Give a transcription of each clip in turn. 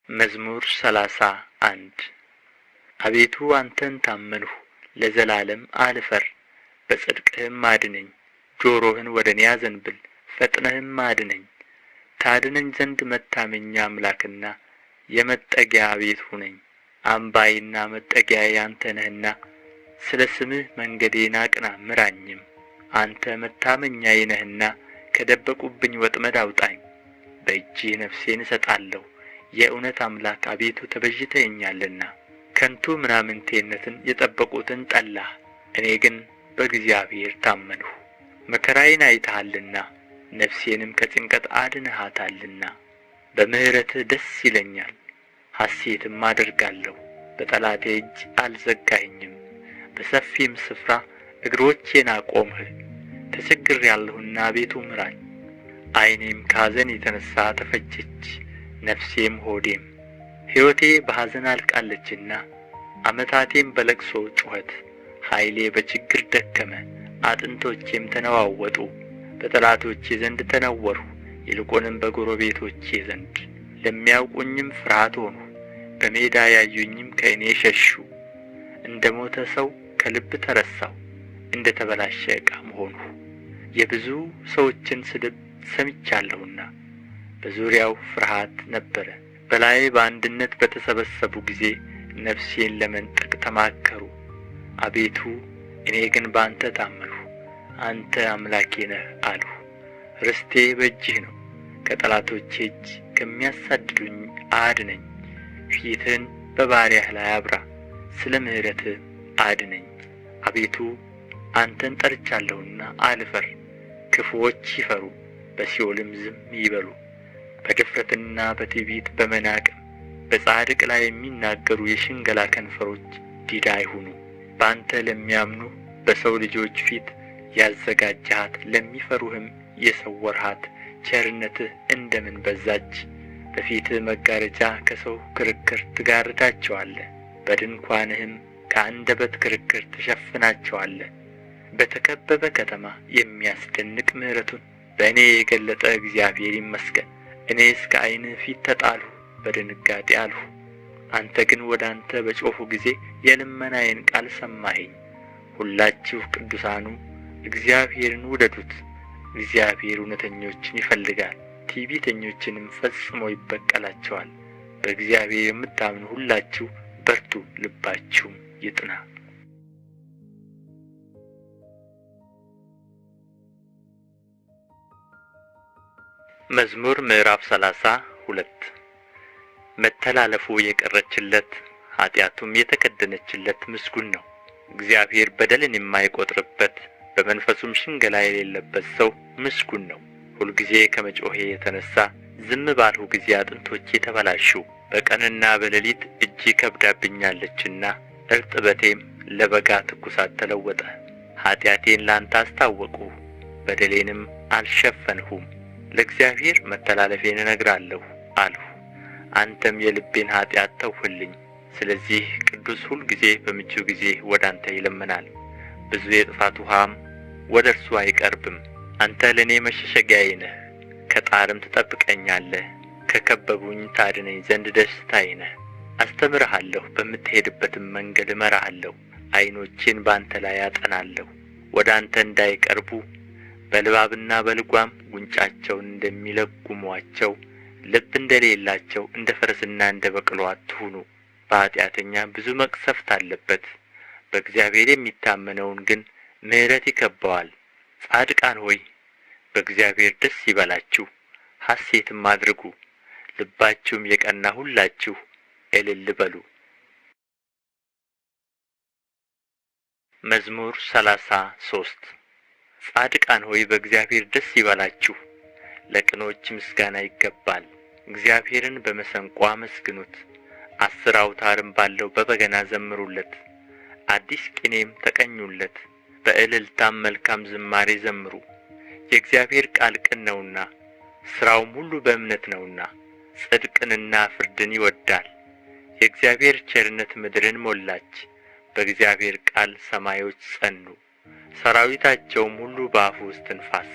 መዝሙር 31 አቤቱ አንተን ታመንሁ፣ ለዘላለም አልፈር። በጽድቅህም አድነኝ። ጆሮህን ወደ እኔ አዘንብል፣ ፈጥነህም አድነኝ። ታድነኝ ዘንድ መታመኛ አምላክና የመጠጊያ ቤት ሁነኝ። አምባዬና መጠጊያዬ አንተ ነህና ስለ ስምህ መንገዴን አቅና ምራኝም። አንተ መታመኛዬ ነህና ከደበቁብኝ ወጥመድ አውጣኝ። በእጅህ ነፍሴን እሰጣለሁ። የእውነት አምላክ አቤቱ ተቤዥተኸኛልና። ከንቱ ምናምንቴነትን የጠበቁትን ጠላህ፣ እኔ ግን በእግዚአብሔር ታመንሁ። መከራዬን አይተሃልና ነፍሴንም ከጭንቀት አድነሃታልና። በምሕረትህ ደስ ይለኛል፣ ሐሴትም አደርጋለሁ። በጠላቴ እጅ አልዘጋኸኝም፣ በሰፊም ስፍራ እግሮቼን አቆምህ። ተቸግሬአለሁና አቤቱ ምራኝ። ዓይኔም ከሐዘን የተነሣ ተፈጀች፣ ነፍሴም ሆዴም። ሕይወቴ በሐዘን አልቃለችና ዓመታቴም በለቅሶ ጩኸት። ኃይሌ በችግር ደከመ፣ አጥንቶቼም ተነዋወጡ። በጠላቶቼ ዘንድ ተነወርሁ፣ ይልቁንም በጎረቤቶቼ ዘንድ። ለሚያውቁኝም ፍርሃት ሆንሁ፣ በሜዳ ያዩኝም ከእኔ ሸሹ። እንደ ሞተ ሰው ከልብ ተረሳሁ፣ እንደ ተበላሸ ዕቃም ሆንሁ። የብዙ ሰዎችን ስድብ ሰምቻለሁና በዙሪያው ፍርሃት ነበረ። በላዬ በአንድነት በተሰበሰቡ ጊዜ ነፍሴን ለመንጠቅ ተማከሩ። አቤቱ እኔ ግን በአንተ ታመንሁ፣ አንተ አምላኬ ነህ አልሁ። ርስቴ በእጅህ ነው፣ ከጠላቶቼ እጅ ከሚያሳድዱኝ አድነኝ። ፊትህን በባሪያህ ላይ አብራ፣ ስለ ምሕረትህ አድነኝ። አቤቱ አንተን ጠርቻለሁና አልፈር። ክፉዎች ይፈሩ፣ በሲኦልም ዝም ይበሉ። በድፍረትና በትዕቢት በመናቅም በጻድቅ ላይ የሚናገሩ የሽንገላ ከንፈሮች ዲዳ አይሁኑ። በአንተ ለሚያምኑ በሰው ልጆች ፊት ያዘጋጀሃት፣ ለሚፈሩህም የሰወርሃት ቸርነትህ እንደምን በዛች! በፊትህ መጋረጃ ከሰው ክርክር ትጋርዳቸዋለህ፣ በድንኳንህም ከአንደበት ክርክር ትሸፍናቸዋለህ። በተከበበ ከተማ የሚያስደንቅ ምሕረቱን በእኔ የገለጠ እግዚአብሔር ይመስገን። እኔስ ከዓይንህ ፊት ተጣልሁ፣ በድንጋጤ አልሁ። አንተ ግን ወደ አንተ በጮኽሁ ጊዜ የልመናዬን ቃል ሰማኸኝ። ሁላችሁ ቅዱሳኑ እግዚአብሔርን ውደዱት። እግዚአብሔር እውነተኞችን ይፈልጋል፣ ትዕቢተኞችንም ፈጽሞ ይበቀላቸዋል። በእግዚአብሔር የምታምኑ ሁላችሁ በርቱ፣ ልባችሁም ይጥና። መዝሙር ምዕራፍ 32 መተላለፉ የቀረችለት ኃጢአቱም የተከደነችለት ምስጉን ነው። እግዚአብሔር በደልን የማይቆጥርበት በመንፈሱም ሽንገላ የሌለበት ሰው ምስጉን ነው። ሁልጊዜ ከመጮኼ የተነሣ ዝም ባልሁ ጊዜ አጥንቶቼ ተበላሹ። በቀንና በሌሊት እጄ ከብዳብኛለችና እርጥበቴም ለበጋ ትኩሳት ተለወጠ። ኃጢአቴን ላንተ አስታወቅሁ፣ በደሌንም አልሸፈንሁም። ለእግዚአብሔር መተላለፌን እነግራለሁ አልሁ፣ አንተም የልቤን ኃጢአት ተውህልኝ። ስለዚህ ቅዱስ ሁልጊዜ በምቹ ጊዜ ወደ አንተ ይለምናል፣ ብዙ የጥፋት ውሃም ወደ እርሱ አይቀርብም። አንተ ለእኔ መሸሸጊያዬ ነህ፣ ከጣርም ትጠብቀኛለህ። ከከበቡኝ ታድነኝ ዘንድ ደስታዬ ነህ። አስተምርሃለሁ፣ በምትሄድበትም መንገድ እመራሃለሁ። ዓይኖቼን በአንተ ላይ አጠናለሁ። ወደ አንተ እንዳይቀርቡ በልባብና በልጓም ጉንጫቸውን እንደሚለጉሟቸው ልብ እንደሌላቸው እንደ ፈረስና እንደ በቅሎ አትሁኑ። በኃጢአተኛ ብዙ መቅሰፍት አለበት፣ በእግዚአብሔር የሚታመነውን ግን ምሕረት ይከበዋል። ጻድቃን ሆይ በእግዚአብሔር ደስ ይበላችሁ፣ ሐሴትም አድርጉ። ልባችሁም የቀና ሁላችሁ እልል በሉ። መዝሙር 33 ጻድቃን ሆይ በእግዚአብሔር ደስ ይበላችሁ፣ ለቅኖች ምስጋና ይገባል። እግዚአብሔርን በመሰንቆ አመስግኑት፣ 10 አውታርም ባለው በበገና ዘምሩለት። አዲስ ቅኔም ተቀኙለት፣ በእልልታም መልካም ዝማሬ ዘምሩ። የእግዚአብሔር ቃል ቅን ነውና ሥራውም ሁሉ በእምነት ነውና፣ ጽድቅንና ፍርድን ይወድዳል። የእግዚአብሔር ቸርነት ምድርን ሞላች፣ በእግዚአብሔር ቃል ሰማዮች ጸኑ። ሰራዊታቸውም ሁሉ በአፉ እስትንፋስ።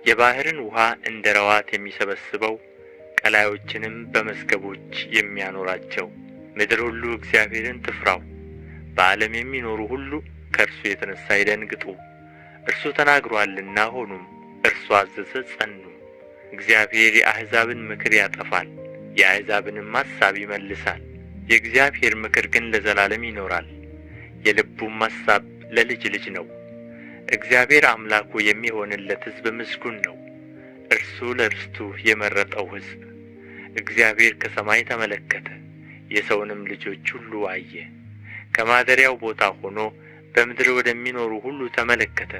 የባሕርን ውኃ እንደ ረዋት የሚሰበስበው ቀላዮችንም በመዝገቦች የሚያኖራቸው። ምድር ሁሉ እግዚአብሔርን ትፍራው፣ በዓለም የሚኖሩ ሁሉ ከእርሱ የተነሣ ይደንግጡ። እርሱ ተናግሮአልና ሆኑም፣ እርሱ አዘዘ ጸኑም። እግዚአብሔር የአሕዛብን ምክር ያጠፋል፣ የአሕዛብንም ሐሳብ ይመልሳል። የእግዚአብሔር ምክር ግን ለዘላለም ይኖራል፣ የልቡም ሐሳብ ለልጅ ልጅ ነው። እግዚአብሔር አምላኩ የሚሆንለት ሕዝብ ምስጉን ነው፣ እርሱ ለርስቱ የመረጠው ሕዝብ። እግዚአብሔር ከሰማይ ተመለከተ፣ የሰውንም ልጆች ሁሉ አየ። ከማደሪያው ቦታ ሆኖ በምድር ወደሚኖሩ ሁሉ ተመለከተ።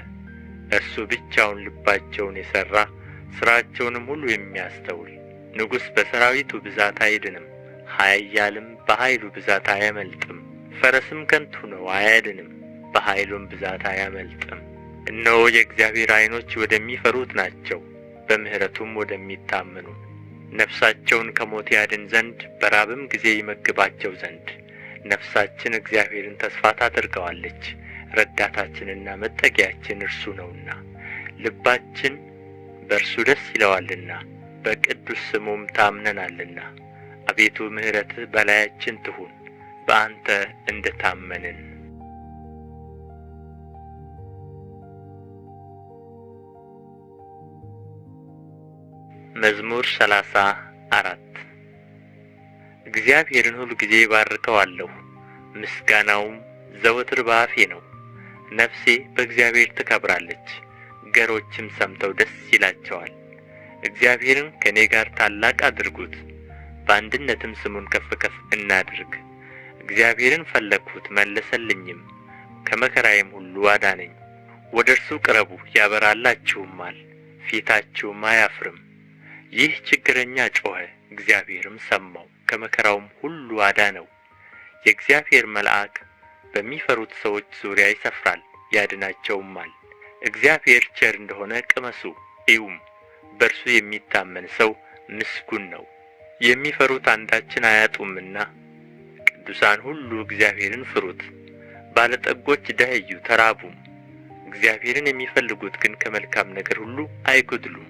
እርሱ ብቻውን ልባቸውን የሠራ ሥራቸውንም ሁሉ የሚያስተውል። ንጉሥ በሠራዊቱ ብዛት አይድንም፣ ኃያልም በኃይሉ ብዛት አያመልጥም። ፈረስም ከንቱ ነው አያድንም፣ በኃይሉም ብዛት አያመልጥም። እነሆ የእግዚአብሔር ዓይኖች ወደሚፈሩት ናቸው፣ በምሕረቱም ወደሚታመኑ። ነፍሳቸውን ከሞት ያድን ዘንድ በራብም ጊዜ ይመግባቸው ዘንድ። ነፍሳችን እግዚአብሔርን ተስፋ ታደርገዋለች፣ ረዳታችንና መጠጊያችን እርሱ ነውና። ልባችን በእርሱ ደስ ይለዋልና፣ በቅዱስ ስሙም ታምነናልና። አቤቱ ምሕረትህ በላያችን ትሁን፣ በአንተ እንደ ታመንን። መዝሙር 34 እግዚአብሔርን ሁል ጊዜ ባርከዋለሁ፣ ምስጋናውም ዘወትር በአፌ ነው። ነፍሴ በእግዚአብሔር ትከብራለች፣ ገሮችም ሰምተው ደስ ይላቸዋል። እግዚአብሔርን ከእኔ ጋር ታላቅ አድርጉት፣ በአንድነትም ስሙን ከፍ ከፍ እናድርግ። እግዚአብሔርን ፈለግሁት መለሰልኝም፣ ከመከራዬም ሁሉ አዳነኝ። ወደ እርሱ ቅረቡ ያበራላችሁማል፣ ፊታችሁም አያፍርም። ይህ ችግረኛ ጮኸ፣ እግዚአብሔርም ሰማው፣ ከመከራውም ሁሉ አዳነው። የእግዚአብሔር መልአክ በሚፈሩት ሰዎች ዙሪያ ይሰፍራል፣ ያድናቸውማል። እግዚአብሔር ቸር እንደሆነ ቅመሱ እዩም፣ በእርሱ የሚታመን ሰው ምስጉን ነው። የሚፈሩት አንዳችን አያጡምና፣ ቅዱሳን ሁሉ እግዚአብሔርን ፍሩት። ባለጠጎች ደኸዩ ተራቡም፣ እግዚአብሔርን የሚፈልጉት ግን ከመልካም ነገር ሁሉ አይጎድሉም።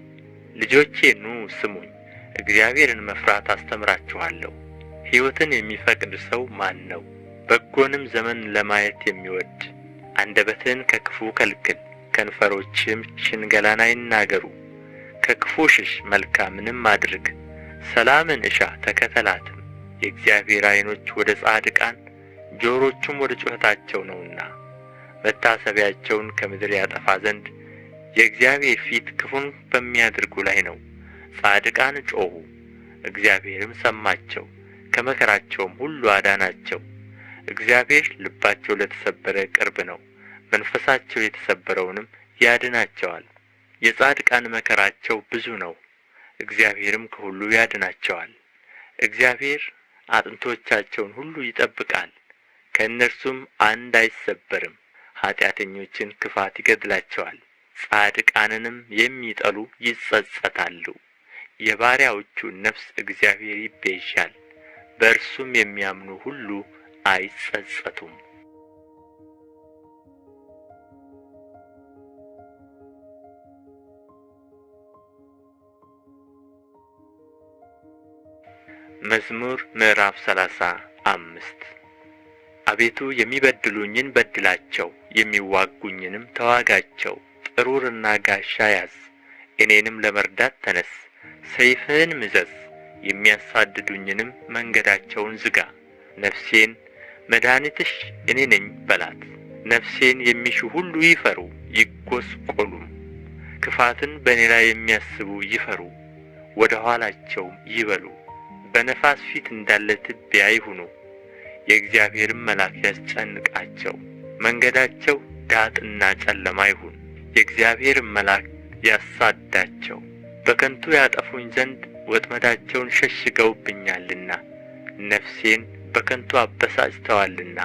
ልጆቼ ኑ ስሙኝ፣ እግዚአብሔርን መፍራት አስተምራችኋለሁ። ሕይወትን የሚፈቅድ ሰው ማን ነው? በጎንም ዘመን ለማየት የሚወድ። አንደበትህን ከክፉ ከልክል፣ ከንፈሮችህም ሽንገላን አይናገሩ። ከክፉ ሽሽ፣ መልካምንም አድርግ፣ ሰላምን እሻ ተከተላትም። የእግዚአብሔር ዓይኖች ወደ ጻድቃን ጆሮቹም ወደ ጩኸታቸው ነውና፣ መታሰቢያቸውን ከምድር ያጠፋ ዘንድ የእግዚአብሔር ፊት ክፉን በሚያደርጉ ላይ ነው። ጻድቃን ጮኹ፣ እግዚአብሔርም ሰማቸው፣ ከመከራቸውም ሁሉ አዳናቸው። እግዚአብሔር ልባቸው ለተሰበረ ቅርብ ነው፣ መንፈሳቸው የተሰበረውንም ያድናቸዋል። የጻድቃን መከራቸው ብዙ ነው፣ እግዚአብሔርም ከሁሉ ያድናቸዋል። እግዚአብሔር አጥንቶቻቸውን ሁሉ ይጠብቃል፣ ከእነርሱም አንድ አይሰበርም። ኃጢአተኞችን ክፋት ይገድላቸዋል፣ ጻድቃንንም የሚጠሉ ይጸጸታሉ። የባሪያዎቹን ነፍስ እግዚአብሔር ይቤዣል፣ በእርሱም የሚያምኑ ሁሉ አይጸጸቱም። መዝሙር ምዕራፍ 35 አቤቱ የሚበድሉኝን በድላቸው፣ የሚዋጉኝንም ተዋጋቸው። ጥሩርና ጋሻ ያዝ፣ እኔንም ለመርዳት ተነስ። ሰይፍህን ምዘዝ፣ የሚያሳድዱኝንም መንገዳቸውን ዝጋ። ነፍሴን መድኃኒትሽ እኔ ነኝ በላት። ነፍሴን የሚሹ ሁሉ ይፈሩ ይጐስቈሉም። ክፋትን በእኔ ላይ የሚያስቡ ይፈሩ፣ ወደ ኋላቸውም ይበሉ። በነፋስ ፊት እንዳለ ትቢያ ይሁኑ። የእግዚአብሔርም መልአክ ያስጨንቃቸው፣ መንገዳቸው ዳጥና ጨለማ ይሁን። የእግዚአብሔርም መልአክ ያሳዳቸው፣ በከንቱ ያጠፉኝ ዘንድ ወጥመዳቸውን ሸሽገውብኛልና። ነፍሴን በከንቱ አበሳጭተዋልና፣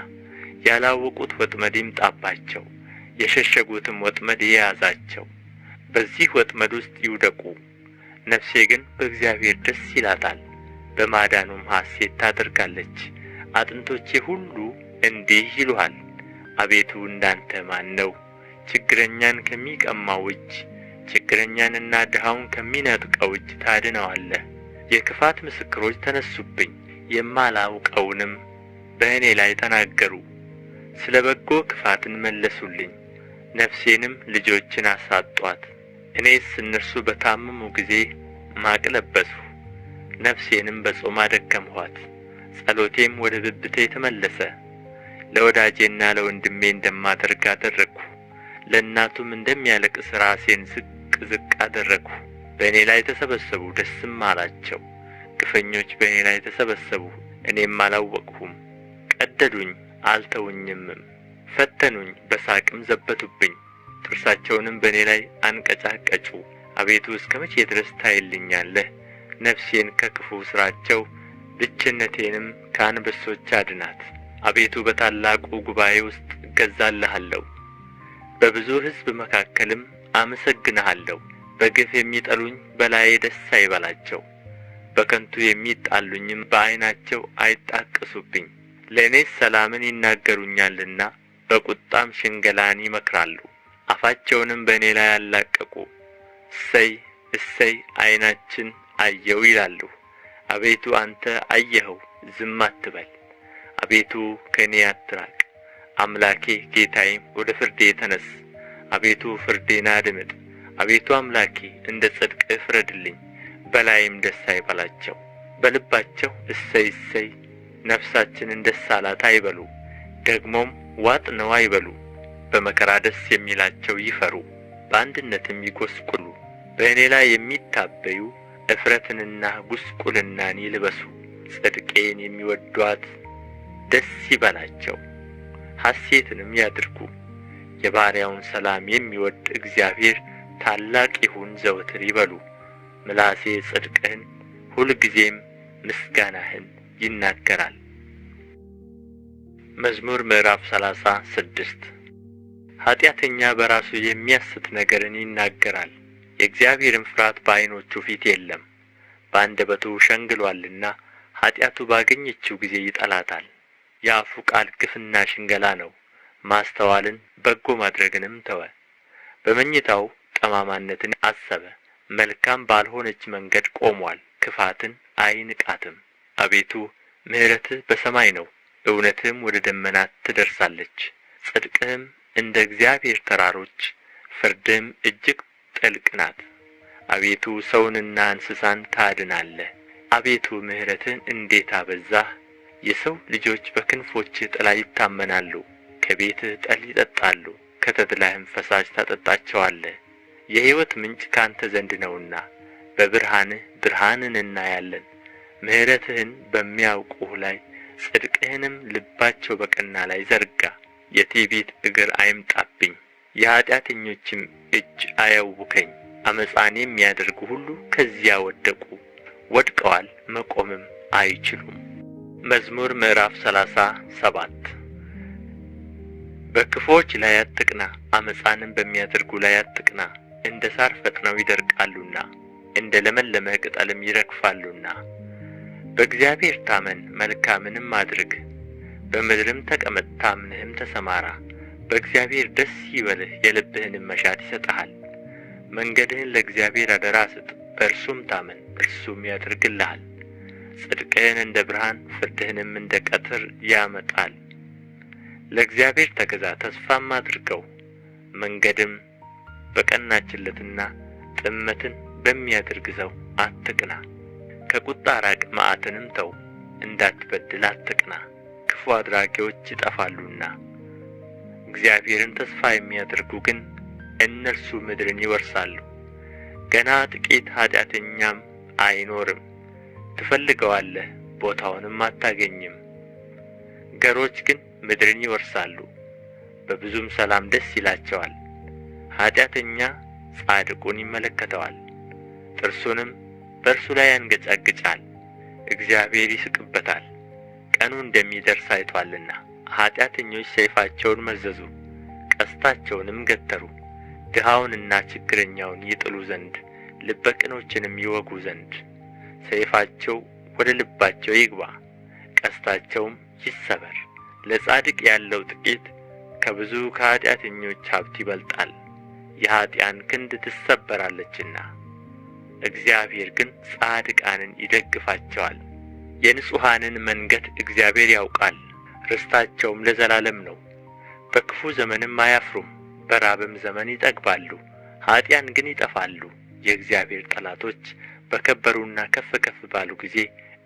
ያላወቁት ወጥመድ ይምጣባቸው፣ የሸሸጉትም ወጥመድ የያዛቸው። በዚህ ወጥመድ ውስጥ ይውደቁ። ነፍሴ ግን በእግዚአብሔር ደስ ይላታል፣ በማዳኑም ሐሴት ታደርጋለች። አጥንቶቼ ሁሉ እንዲህ ይሉሃል፣ አቤቱ እንዳንተ ማን ነው? ችግረኛን ከሚቀማው እጅ፣ ችግረኛንና ድሃውን ከሚነጥቀው እጅ ታድነዋለህ። የክፋት ምስክሮች ተነሱብኝ፣ የማላውቀውንም በእኔ ላይ ተናገሩ። ስለ በጎ ክፋትን መለሱልኝ፣ ነፍሴንም ልጆችን አሳጧት። እኔስ እነርሱ በታመሙ ጊዜ ማቅ ለበስሁ፣ ነፍሴንም በጾም አደከምኋት። ጸሎቴም ወደ ብብቴ ተመለሰ። ለወዳጄና ለወንድሜ እንደማደርግ አደረግሁ፣ ለእናቱም እንደሚያለቅስ ራሴን ዝቅ ዝቅ አደረግሁ። በእኔ ላይ ተሰበሰቡ፣ ደስም አላቸው። ግፈኞች በእኔ ላይ ተሰበሰቡ፣ እኔም አላወቅሁም። ቀደዱኝ አልተውኝምም፣ ፈተኑኝ በሳቅም ዘበቱብኝ። ጥርሳቸውንም በእኔ ላይ አንቀጫቀጩ። አቤቱ እስከ መቼ ድረስ ታይልኛለህ? ነፍሴን ከክፉ ሥራቸው ብችነቴንም ከአንበሶች አድናት። አቤቱ በታላቁ ጉባኤ ውስጥ እገዛልሃለሁ፣ በብዙ ሕዝብ መካከልም አመሰግንሃለሁ። በግፍ የሚጠሉኝ በላዬ ደስ አይበላቸው፣ በከንቱ የሚጣሉኝም በዓይናቸው አይጣቀሱብኝ። ለእኔስ ሰላምን ይናገሩኛልና በቁጣም ሽንገላን ይመክራሉ። አፋቸውንም በእኔ ላይ አላቀቁ። እሰይ እሰይ ዓይናችን አየው ይላሉ። አቤቱ አንተ አየኸው፣ ዝም አትበል። አቤቱ ከእኔ አትራቅ። አምላኬ ጌታዬም ወደ ፍርዴ ተነስ። አቤቱ ፍርዴን አድምጥ። አቤቱ አምላኬ እንደ ጽድቅህ ፍረድልኝ። በላይም ደስ አይበላቸው። በልባቸው እሰይ እሰይ ነፍሳችንን ደስ አላት አይበሉ። ደግሞም ዋጥ ነው አይበሉ። በመከራ ደስ የሚላቸው ይፈሩ፣ በአንድነትም ይጐስቁሉ። በእኔ ላይ የሚታበዩ እፍረትንና ጉስቁልናን ይልበሱ። ጽድቄን የሚወዷት ደስ ይበላቸው፣ ሐሴትንም ያድርጉ። የባሪያውን ሰላም የሚወድ እግዚአብሔር ታላቅ ይሁን ዘወትር ይበሉ። ምላሴ ጽድቅህን ሁልጊዜም ምስጋናህን ይናገራል። መዝሙር ምዕራፍ 36 ኃጢአተኛ በራሱ የሚያስት ነገርን ይናገራል፣ የእግዚአብሔርን ፍርሃት በዓይኖቹ ፊት የለም። በአንደበቱ ሸንግሎአልና ኃጢአቱ ባገኘችው ጊዜ ይጠላታል። የአፉ ቃል ግፍና ሽንገላ ነው፣ ማስተዋልን በጎ ማድረግንም ተወ። በመኝታው ጠማማነትን አሰበ፣ መልካም ባልሆነች መንገድ ቆሟል፣ ክፋትን አይንቃትም። አቤቱ ምሕረትህ በሰማይ ነው፣ እውነትህም ወደ ደመናት ትደርሳለች። ጽድቅህም እንደ እግዚአብሔር ተራሮች፣ ፍርድህም እጅግ ጥልቅ ናት። አቤቱ ሰውንና እንስሳን ታድናለህ። አቤቱ ምሕረትህን እንዴት አበዛህ! የሰው ልጆች በክንፎችህ ጥላ ይታመናሉ። ከቤትህ ጠል ይጠጣሉ፣ ከተድላህም ፈሳሽ ታጠጣቸዋለህ። የሕይወት ምንጭ ካንተ ዘንድ ነውና በብርሃንህ ብርሃንን እናያለን። ምሕረትህን በሚያውቁህ ላይ ጽድቅህንም ልባቸው በቀና ላይ ዘርጋ። የትዕቢት እግር አይምጣብኝ፣ የኀጢአተኞችም እጅ አያውከኝ። ዓመፃን የሚያደርጉ ሁሉ ከዚያ ወደቁ፣ ወድቀዋል፣ መቆምም አይችሉም። መዝሙር ምዕራፍ 37 በክፉዎች ላይ አትቅና፣ ዓመፃንም በሚያደርጉ ላይ አትቅና። እንደ ሣር ፈጥነው ይደርቃሉና እንደ ለመለመ ቅጠልም ይረግፋሉና። በእግዚአብሔር ታመን፣ መልካምንም አድርግ፣ በምድርም ተቀመጥ፣ ታምነህም ተሰማራ። በእግዚአብሔር ደስ ይበልህ፣ የልብህንም መሻት ይሰጥሃል። መንገድህን ለእግዚአብሔር አደራ ስጥ፣ በእርሱም ታመን፣ እርሱም ያደርግልሃል። ጽድቅህን እንደ ብርሃን ፍርድህንም እንደ ቀትር ያመጣል። ለእግዚአብሔር ተገዛ፣ ተስፋም አድርገው። መንገድም በቀናችለትና ጥመትን በሚያደርግ ሰው አትቅና። ከቁጣ ራቅ፣ መዓትንም ተው፣ እንዳትበድል አትቅና። ክፉ አድራጊዎች ይጠፋሉና እግዚአብሔርን ተስፋ የሚያደርጉ ግን እነርሱ ምድርን ይወርሳሉ። ገና ጥቂት ኃጢአተኛም አይኖርም፣ ትፈልገዋለህ፣ ቦታውንም አታገኝም። ገሮች ግን ምድርን ይወርሳሉ፣ በብዙም ሰላም ደስ ይላቸዋል። ኃጢአተኛ ጻድቁን ይመለከተዋል፣ ጥርሱንም በእርሱ ላይ ያንገጫግጫል። እግዚአብሔር ይስቅበታል፣ ቀኑ እንደሚደርስ አይቶአልና። ኃጢአተኞች ሰይፋቸውን መዘዙ፣ ቀስታቸውንም ገተሩ፣ ድሃውንና ችግረኛውን ይጥሉ ዘንድ ልበ ቅኖችንም ይወጉ ዘንድ። ሰይፋቸው ወደ ልባቸው ይግባ፣ ቀስታቸውም ይሰበር። ለጻድቅ ያለው ጥቂት ከብዙ ከኃጢአተኞች ሀብት ይበልጣል፣ የኀጢአን ክንድ ትሰበራለችና። እግዚአብሔር ግን ጻድቃንን ይደግፋቸዋል። የንጹሐንን መንገድ እግዚአብሔር ያውቃል፣ ርስታቸውም ለዘላለም ነው። በክፉ ዘመንም አያፍሩም፣ በራብም ዘመን ይጠግባሉ። ኀጥኣን ግን ይጠፋሉ። የእግዚአብሔር ጠላቶች በከበሩና ከፍ ከፍ ባሉ ጊዜ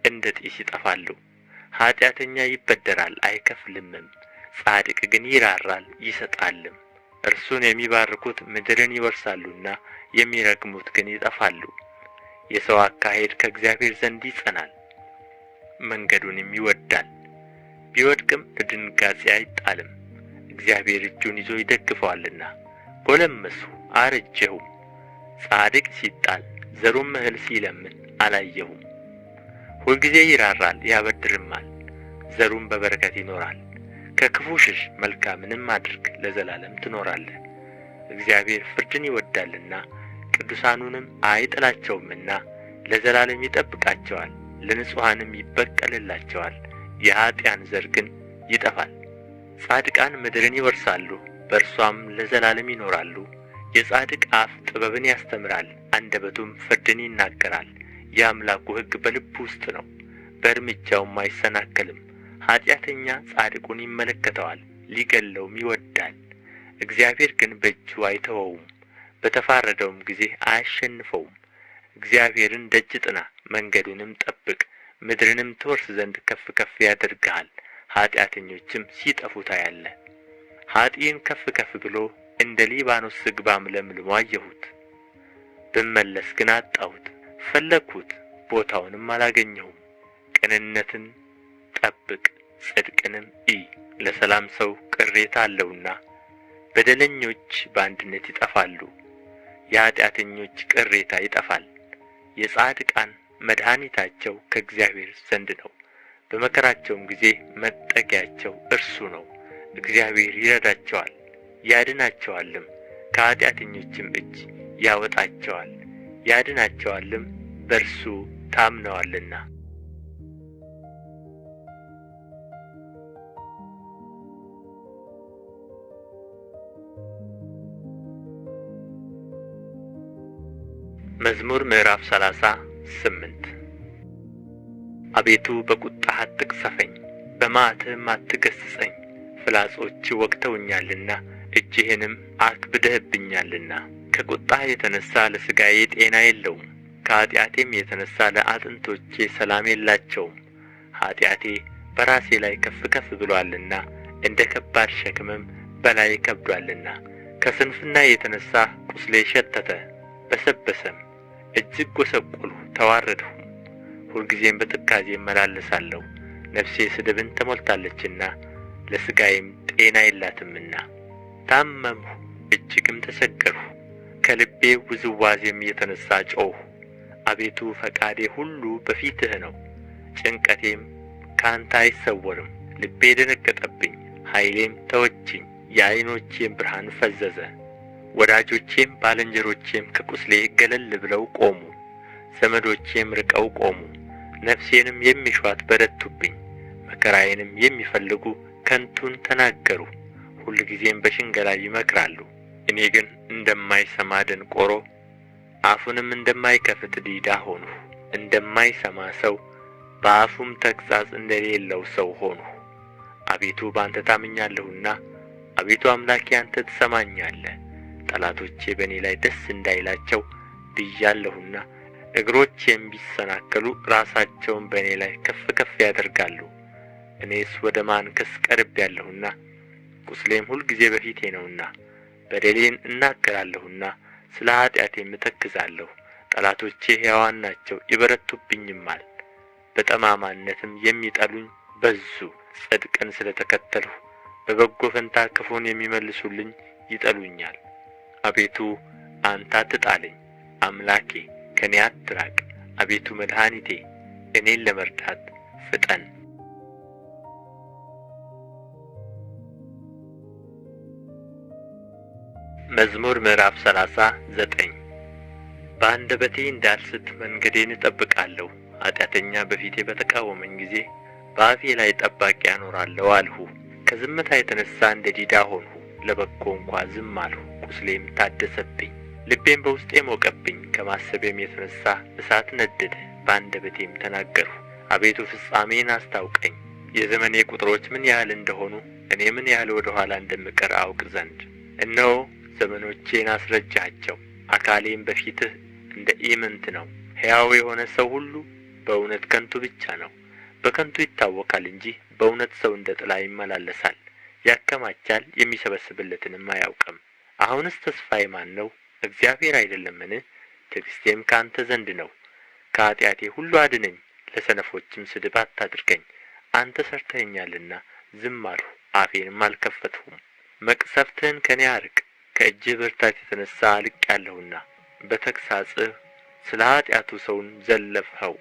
እንደ ጢስ ይጠፋሉ። ኀጢአተኛ ይበደራል አይከፍልምም፣ ጻድቅ ግን ይራራል ይሰጣልም። እርሱን የሚባርኩት ምድርን ይወርሳሉና የሚረግሙት ግን ይጠፋሉ። የሰው አካሄድ ከእግዚአብሔር ዘንድ ይጸናል፣ መንገዱንም ይወድዳል። ቢወድቅም ለድንጋጼ አይጣልም፣ እግዚአብሔር እጁን ይዞ ይደግፈዋልና። ጎለመስሁ አረጀሁም፣ ጻድቅ ሲጣል ዘሩም እህል ሲለምን አላየሁም። ሁልጊዜ ይራራል ያበድርማል፣ ዘሩም በበረከት ይኖራል። ከክፉ ሽሽ፣ መልካምንም አድርግ፣ ለዘላለም ትኖራለህ። እግዚአብሔር ፍርድን ይወዳልና ቅዱሳኑንም አይጥላቸውምና ለዘላለም ይጠብቃቸዋል፣ ለንጹሐንም ይበቀልላቸዋል። የኀጥኣን ዘር ግን ይጠፋል። ጻድቃን ምድርን ይወርሳሉ፣ በእርሷም ለዘላለም ይኖራሉ። የጻድቅ አፍ ጥበብን ያስተምራል፣ አንደበቱም ፍርድን ይናገራል። የአምላኩ ሕግ በልቡ ውስጥ ነው፣ በእርምጃውም አይሰናከልም። ኀጢአተኛ ጻድቁን ይመለከተዋል፣ ሊገለውም ይወዳል። እግዚአብሔር ግን በእጁ አይተወውም፣ በተፋረደውም ጊዜ አያሸንፈውም። እግዚአብሔርን ደጅ ጥና፣ መንገዱንም ጠብቅ፣ ምድርንም ትወርስ ዘንድ ከፍ ከፍ ያደርግሃል። ኀጢአተኞችም ሲጠፉ ታያለህ። ኀጥእን ከፍ ከፍ ብሎ እንደ ሊባኖስ ዝግባም ለምልሞ አየሁት። ብመለስ ግን አጣሁት፣ ፈለግሁት፣ ቦታውንም አላገኘሁም። ቅንነትን ጠብቅ፣ ጽድቅንም እይ፣ ለሰላም ሰው ቅሬታ አለውና። በደለኞች በአንድነት ይጠፋሉ፣ የኀጢአተኞች ቅሬታ ይጠፋል። የጻድቃን መድኃኒታቸው ከእግዚአብሔር ዘንድ ነው፣ በመከራቸውም ጊዜ መጠጊያቸው እርሱ ነው። እግዚአብሔር ይረዳቸዋል ያድናቸዋልም፣ ከኀጢአተኞችም እጅ ያወጣቸዋል ያድናቸዋልም፣ በእርሱ ታምነዋልና። መዝሙር ምዕራፍ 38 አቤቱ በቁጣህ አትቅሰፈኝ፣ በመዓትህም አትገሥጸኝ። ፍላጾች ወግተውኛልና እጅህንም አክብደህብኛልና። ከቁጣህ የተነሣ ለሥጋዬ ጤና የለውም፣ ከኀጢአቴም የተነሣ ለአጥንቶቼ ሰላም የላቸውም። ኀጢአቴ በራሴ ላይ ከፍ ከፍ ብሎአልና እንደ ከባድ ሸክምም በላይ ከብዶአልና። ከስንፍና የተነሣ ቁስሌ ሸተተ በሰበሰም፣ እጅግ ጐሰቈልሁ ተዋረድሁም። ሁልጊዜም በትካዜ እመላለሳለሁ፣ ነፍሴ ስድብን ተሞልታለችና ለሥጋዬም ጤና የላትምና። ታመምሁ እጅግም ተቸገርሁ፣ ከልቤ ውዝዋዜም የተነሣ ጮኽሁ። አቤቱ ፈቃዴ ሁሉ በፊትህ ነው፣ ጭንቀቴም ከአንተ አይሰወርም። ልቤ ደነገጠብኝ፣ ኃይሌም ተወችኝ፣ የዓይኖቼም ብርሃን ፈዘዘ። ወዳጆቼም ባልንጀሮቼም ከቁስሌ ገለል ብለው ቆሙ፣ ዘመዶቼም ርቀው ቆሙ። ነፍሴንም የሚሿት በረቱብኝ፣ መከራዬንም የሚፈልጉ ከንቱን ተናገሩ። ሁልጊዜም በሽንገላ ይመክራሉ። እኔ ግን እንደማይሰማ ደንቆሮ፣ አፉንም እንደማይከፍት ዲዳ ሆንሁ። እንደማይሰማ ሰው፣ በአፉም ተግሣጽ እንደሌለው ሰው ሆንሁ። አቤቱ በአንተ ታምኛለሁና፣ አቤቱ አምላኬ አንተ ትሰማኛለህ። ጠላቶቼ በእኔ ላይ ደስ እንዳይላቸው ብያለሁና፣ እግሮቼም ቢሰናከሉ ራሳቸውን በእኔ ላይ ከፍ ከፍ ያደርጋሉ። እኔስ ወደ ማንከስ ቀርቤአለሁና፣ ቁስሌም ሁልጊዜ በፊቴ ነውና። በደሌን እናገራለሁና ስለ ኀጢአቴም እተክዛለሁ። ጠላቶቼ ሕያዋን ናቸው ይበረቱብኝማል፣ በጠማማነትም የሚጠሉኝ በዙ። ጽድቅን ስለ ተከተልሁ በበጎ ፈንታ ክፉን የሚመልሱልኝ ይጠሉኛል። አቤቱ አንተ አትጣለኝ፣ አምላኬ ከኔ አትራቅ። አቤቱ መድኃኒቴ እኔን ለመርዳት ፍጠን። መዝሙር ምዕራፍ 39 በአንደበቴ እንዳልስት መንገዴን እጠብቃለሁ። ኀጢአተኛ በፊቴ በተቃወመኝ ጊዜ በአፌ ላይ ጠባቂ አኖራለሁ አልሁ። ከዝምታ የተነሣ እንደ ዲዳ ሆንሁ፣ ለበጎ እንኳ ዝም አልሁ። ቁስሌም ታደሰብኝ፣ ልቤም በውስጤ ሞቀብኝ፣ ከማሰቤም የተነሣ እሳት ነደደ፣ በአንደበቴም ተናገርሁ። አቤቱ ፍጻሜን አስታውቀኝ፣ የዘመኔ ቁጥሮች ምን ያህል እንደሆኑ እኔ ምን ያህል ወደ ኋላ እንደምቀር አውቅ ዘንድ። እነሆ ዘመኖቼን አስረጃቸው፣ አካሌም በፊትህ እንደ ኢምንት ነው። ሕያው የሆነ ሰው ሁሉ በእውነት ከንቱ ብቻ ነው። በከንቱ ይታወካል እንጂ በእውነት ሰው እንደ ጥላ ይመላለሳል። ያከማቻል፣ የሚሰበስብለትንም አያውቅም። አሁንስ ተስፋዬ ማን ነው? እግዚአብሔር አይደለምን? ትዕግሥቴም ከአንተ ዘንድ ነው። ከኃጢአቴ ሁሉ አድነኝ፣ ለሰነፎችም ስድብ አታድርገኝ። አንተ ሠርተኸኛልና ዝም አልሁ፣ አፌንም አልከፈትሁም። መቅሰፍትህን ከኔ አርቅ፣ ከእጅህ ብርታት የተነሣ አልቄአለሁና። በተግሣጽህ ስለ ኃጢአቱ ሰውን ዘለፍኸው፣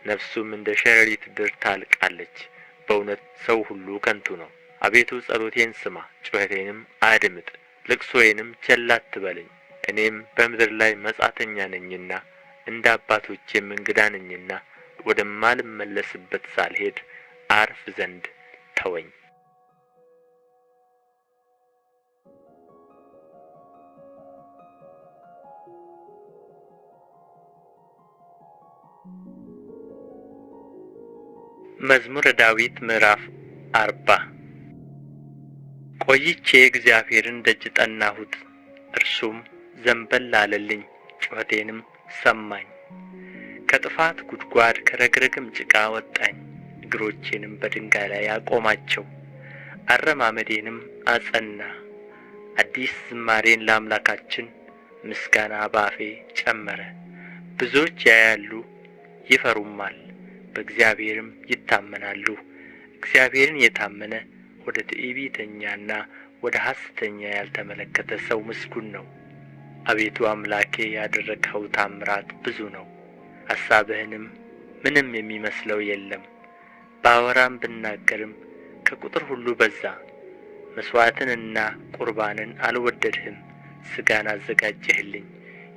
ነፍሱም እንደ ሸረሪት ድር ታልቃለች። በእውነት ሰው ሁሉ ከንቱ ነው። አቤቱ ጸሎቴን ስማ፣ ጩኸቴንም አድምጥ፣ ልቅሶዬንም ቸል አትበለኝ። እኔም በምድር ላይ መጻተኛ ነኝና እንደ አባቶቼም እንግዳ ነኝና ወደማልመለስበት ሳልሄድ አርፍ ዘንድ ተወኝ። መዝሙረ ዳዊት ምዕራፍ 40 ቆይቼ እግዚአብሔርን ደጅ ጠናሁት፣ እርሱም ዘንበል አለልኝ፣ ጩኸቴንም ሰማኝ። ከጥፋት ጉድጓድ ከረግረግም ጭቃ አወጣኝ፣ እግሮቼንም በድንጋይ ላይ አቆማቸው፣ አረማመዴንም አጸና። አዲስ ዝማሬን ለአምላካችን ምስጋና በአፌ ጨመረ። ብዙዎች ያያሉ ይፈሩማል፣ በእግዚአብሔርም ይታመናሉ። እግዚአብሔርን የታመነ ወደ ትዕቢተኛና ወደ ሐሰተኛ ያልተመለከተ ሰው ምስጉን ነው። አቤቱ አምላኬ ያደረግኸው ታምራት ብዙ ነው፣ ሐሳብህንም ምንም የሚመስለው የለም። ባወራም ብናገርም ከቁጥር ሁሉ በዛ። መሥዋዕትንና ቁርባንን አልወደድህም፣ ሥጋን አዘጋጀህልኝ።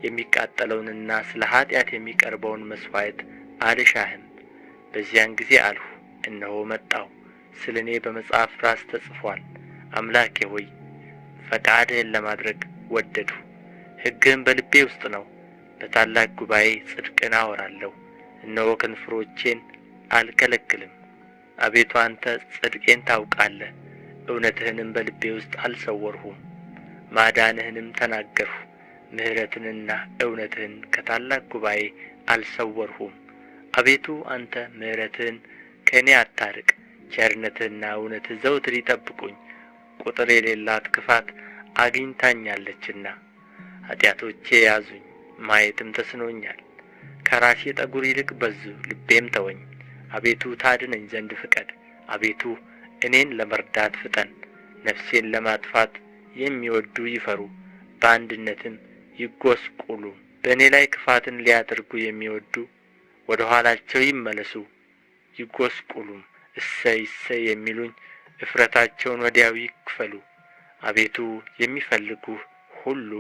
የሚቃጠለውንና ስለ ኀጢአት የሚቀርበውን መሥዋዕት አልሻህም። በዚያን ጊዜ አልሁ፣ እነሆ መጣሁ፣ ስለ እኔ በመጽሐፍ ራስ ተጽፏል። አምላኬ ሆይ ፈቃድህን ለማድረግ ወደድሁ፣ ሕግህም በልቤ ውስጥ ነው። በታላቅ ጉባኤ ጽድቅን አወራለሁ፣ እነሆ ከንፈሮቼን አልከለክልም። አቤቱ አንተ ጽድቄን ታውቃለህ፣ እውነትህንም በልቤ ውስጥ አልሰወርሁም። ማዳንህንም ተናገርሁ፣ ምሕረትንና እውነትህን ከታላቅ ጉባኤ አልሰወርሁም። አቤቱ አንተ ምሕረትህን ከእኔ አታርቅ፣ ቸርነትህና እውነትህ ዘውትር ይጠብቁኝ። ቁጥር የሌላት ክፋት አግኝታኛለችና ኃጢአቶቼ ያዙኝ፣ ማየትም ተስኖኛል። ከራሴ ጠጉር ይልቅ በዙ፣ ልቤም ተወኝ። አቤቱ ታድነኝ ዘንድ ፍቀድ፣ አቤቱ እኔን ለመርዳት ፍጠን። ነፍሴን ለማጥፋት የሚወዱ ይፈሩ፣ በአንድነትም ይጐስቁሉ። በእኔ ላይ ክፋትን ሊያደርጉ የሚወዱ ወደ ኋላቸው ይመለሱ ይጐስቁሉም። እሰይ እሰይ የሚሉኝ እፍረታቸውን ወዲያው ይክፈሉ። አቤቱ የሚፈልጉህ ሁሉ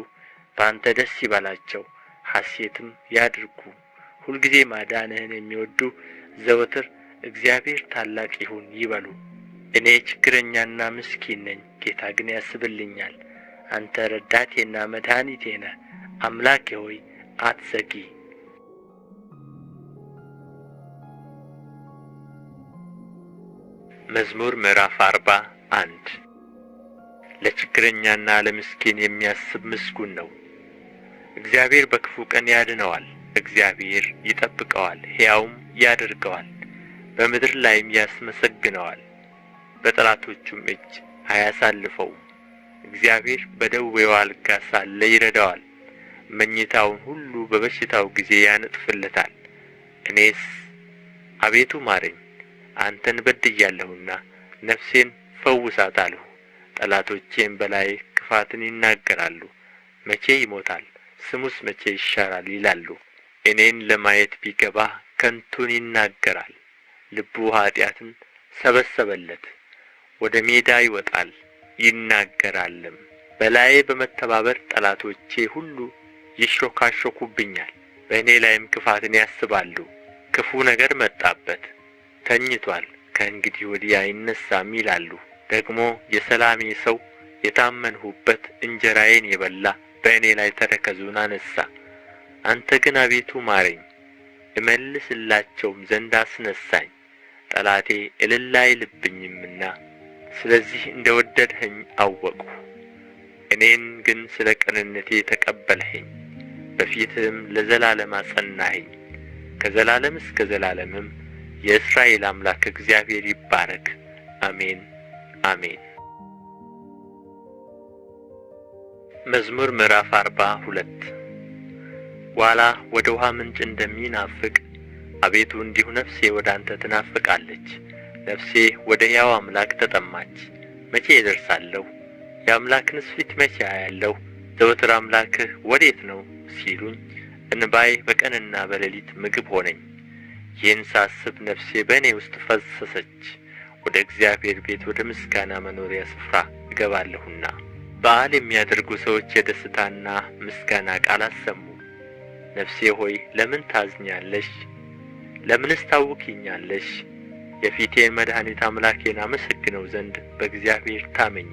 በአንተ ደስ ይበላቸው፣ ሐሴትም ያድርጉ። ሁልጊዜ ማዳንህን የሚወዱ ዘወትር እግዚአብሔር ታላቅ ይሁን ይበሉ። እኔ ችግረኛና ምስኪን ነኝ፣ ጌታ ግን ያስብልኛል። አንተ ረዳቴና መድኃኒቴ ነህ፣ አምላኬ ሆይ አትዘጊ። መዝሙር ምዕራፍ 41 ለችግረኛና ለምስኪን የሚያስብ ምስጉን ነው። እግዚአብሔር በክፉ ቀን ያድነዋል፣ እግዚአብሔር ይጠብቀዋል፣ ሕያውም ያደርገዋል፣ በምድር ላይም ያስመሰግነዋል፣ በጠላቶቹም እጅ አያሳልፈውም። እግዚአብሔር በደዌው አልጋ ሳለ ይረዳዋል፣ መኝታውን ሁሉ በበሽታው ጊዜ ያነጥፍለታል። እኔስ አቤቱ ማረኝ፣ አንተን በድያለሁና ነፍሴን ፈውሳት አልሁ። ጠላቶቼም በላይ ክፋትን ይናገራሉ። መቼ ይሞታል? ስሙስ መቼ ይሻራል ይላሉ። እኔን ለማየት ቢገባ ከንቱን ይናገራል። ልቡ ኃጢአትን ሰበሰበለት። ወደ ሜዳ ይወጣል ይናገራልም። በላዬ በመተባበር ጠላቶቼ ሁሉ ይሾካሾኩብኛል። በእኔ ላይም ክፋትን ያስባሉ። ክፉ ነገር መጣበት፣ ተኝቷል፣ ከእንግዲህ ወዲህ አይነሣም ይላሉ። ደግሞ የሰላሜ ሰው የታመንሁበት እንጀራዬን የበላ በእኔ ላይ ተረከዙን አነሣ። አንተ ግን አቤቱ ማረኝ፣ እመልስላቸውም ዘንድ አስነሣኝ። ጠላቴ እልል አይልብኝምና ስለዚህ እንደ ወደድኸኝ አወቅሁ። እኔን ግን ስለ ቅንነቴ ተቀበልኸኝ፣ በፊትህም ለዘላለም አጸናኸኝ። ከዘላለም እስከ ዘላለምም የእስራኤል አምላክ እግዚአብሔር ይባረክ። አሜን አሜን። መዝሙር ምዕራፍ 42 ዋላ ወደ ውሃ ምንጭ እንደሚናፍቅ አቤቱ እንዲሁ ነፍሴ ወደ አንተ ትናፍቃለች። ነፍሴ ወደ ሕያው አምላክ ተጠማች። መቼ እደርሳለሁ? የአምላክንስ ፊት መቼ አያለሁ? ዘወትር አምላክህ ወዴት ነው ሲሉኝ እንባዬ በቀንና በሌሊት ምግብ ሆነኝ። ይህን ሳስብ ነፍሴ በእኔ ውስጥ ፈሰሰች። ወደ እግዚአብሔር ቤት ወደ ምስጋና መኖሪያ ስፍራ እገባለሁና። በዓል የሚያደርጉ ሰዎች የደስታና ምስጋና ቃል አሰሙ። ነፍሴ ሆይ ለምን ታዝኛለሽ? ለምንስ ታውኪኛለሽ? የፊቴን መድኃኒት አምላኬን አመሰግነው ዘንድ በእግዚአብሔር ታመኚ።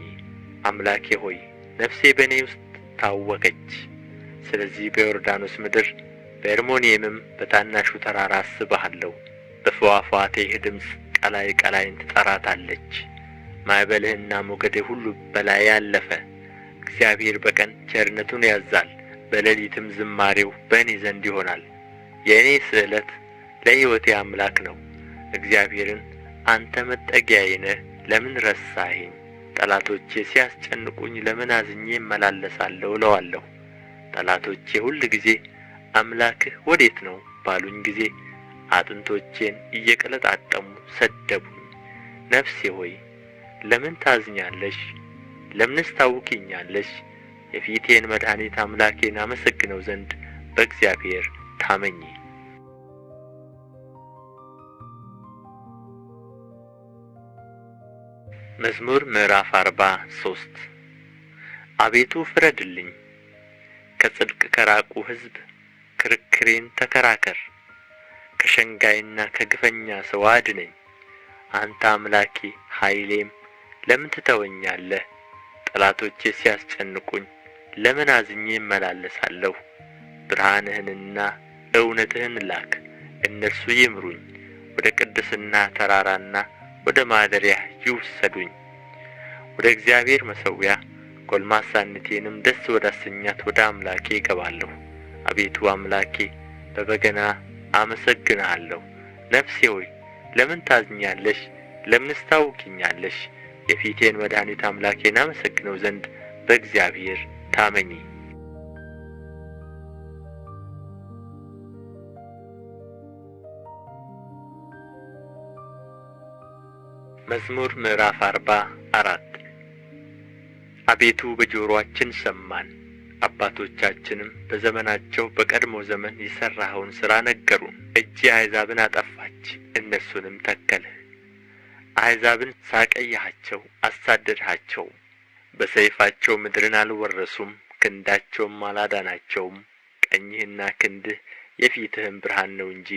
አምላኬ ሆይ ነፍሴ በእኔ ውስጥ ታወከች። ስለዚህ በዮርዳኖስ ምድር በአርሞንዔምም በታናሹ ተራራ አስብሃለሁ። በፏፏቴህ ድምፅ ቀላይ ቀላይን ትጠራታለች። ማዕበልህና ሞገድህ ሁሉ በላይ አለፈ። እግዚአብሔር በቀን ቸርነቱን ያዝዛል፣ በሌሊትም ዝማሬው በእኔ ዘንድ ይሆናል። የእኔ ስእለት ለሕይወቴ አምላክ ነው። እግዚአብሔርን አንተ መጠጊያዬ ነህ፣ ለምን ረሳኸኝ? ጠላቶቼ ሲያስጨንቁኝ ለምን አዝኜ እመላለሳለሁ እለዋለሁ። ጠላቶቼ ሁል ጊዜ አምላክህ ወዴት ነው ባሉኝ ጊዜ አጥንቶቼን እየቀለጣጠሙ ሰደቡኝ። ነፍሴ ሆይ ለምን ታዝኛለሽ? ለምንስ ታውኪኛለሽ? የፊቴን መድኃኒት አምላኬን አመሰግነው ዘንድ በእግዚአብሔር ታመኚ። መዝሙር ምዕራፍ 43 አቤቱ ፍረድልኝ፣ ከጽድቅ ከራቁ ሕዝብ ክርክሬን ተከራከር። ከሸንጋይና ከግፈኛ ሰው አድነኝ። አንተ አምላኬ ኃይሌም ለምን ትተወኛለህ? ጠላቶቼ ሲያስጨንቁኝ ለምን አዝኜ እመላለሳለሁ? ብርሃንህንና እውነትህን ላክ፣ እነርሱ ይምሩኝ። ወደ ቅድስና ተራራና ወደ ማደሪያህ ይውሰዱኝ። ወደ እግዚአብሔር መሠዊያ ጎልማሳነቴንም ደስ ወዳሰኛት ወደ አምላኬ እገባለሁ። አቤቱ አምላኬ በበገና አመሰግንሃለሁ። ነፍሴ ሆይ ለምን ታዝኛለሽ? ለምንስ ታውኪኛለሽ? የፊቴን መድኃኒት አምላኬን አመሰግነው ዘንድ በእግዚአብሔር ታመኚ። መዝሙር ምዕራፍ 44 አቤቱ በጆሮአችን ሰማን፣ አባቶቻችንም በዘመናቸው በቀድሞ ዘመን የሠራኸውን ሥራ ነገሩን። እጅህ አሕዛብን አጠፋች፣ እነርሱንም ተከልህ። አሕዛብን ሳቀይሃቸው፣ አሳደድሃቸው። በሰይፋቸው ምድርን አልወረሱም፣ ክንዳቸውም አላዳናቸውም። ቀኝህና ክንድህ የፊትህም ብርሃን ነው እንጂ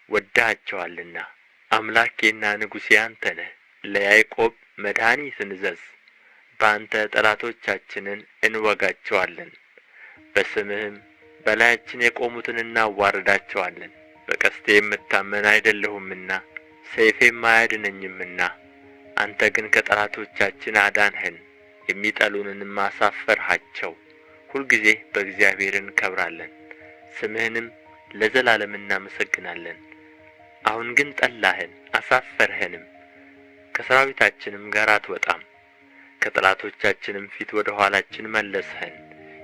ወድደሃቸዋልና። አምላኬና ንጉሴ አንተ ነህ። ለያዕቆብ መድኃኒትን እዘዝ። በአንተ ጠላቶቻችንን እንወጋቸዋለን። በስምህም በላያችን የቆሙትን እናዋርዳቸዋለን። በቀስቴ የምታመን አይደለሁምና ሰይፌም አያድነኝምና፣ አንተ ግን ከጠላቶቻችን አዳንኸን፣ የሚጠሉንንም አሳፈርሃቸው። ሁልጊዜ በእግዚአብሔር እንከብራለን፣ ስምህንም ለዘላለም እናመሰግናለን። አሁን ግን ጠላኸን፣ አሳፈርኸንም፣ ከሰራዊታችንም ጋር አትወጣም። ከጠላቶቻችንም ፊት ወደ ኋላችን መለስኸን፣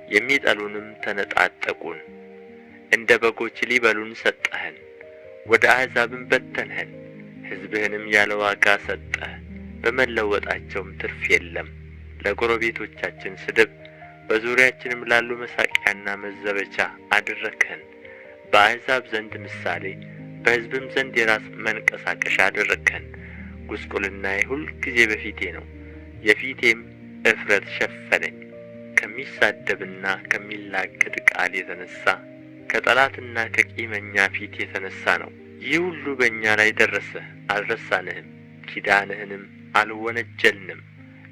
የሚጠሉንም ተነጣጠቁን። እንደ በጎች ሊበሉን ሰጠኸን፣ ወደ አሕዛብም በተንኸን። ሕዝብህንም ያለ ዋጋ ሰጠህ፣ በመለወጣቸውም ትርፍ የለም። ለጎረቤቶቻችን ስድብ፣ በዙሪያችንም ላሉ መሳቂያና መዘበቻ አደረግኸን። በአሕዛብ ዘንድ ምሳሌ፣ በሕዝብም ዘንድ የራስ መንቀሳቀሻ አደረግኸን። ጉስቁልናዬ ሁል ጊዜ በፊቴ ነው፣ የፊቴም እፍረት ሸፈነኝ። ከሚሳደብና ከሚላገድ ቃል የተነሣ ከጠላትና ከቂመኛ ፊት የተነሣ ነው። ይህ ሁሉ በእኛ ላይ ደረሰ፣ አልረሳንህም፣ ኪዳንህንም አልወነጀልንም።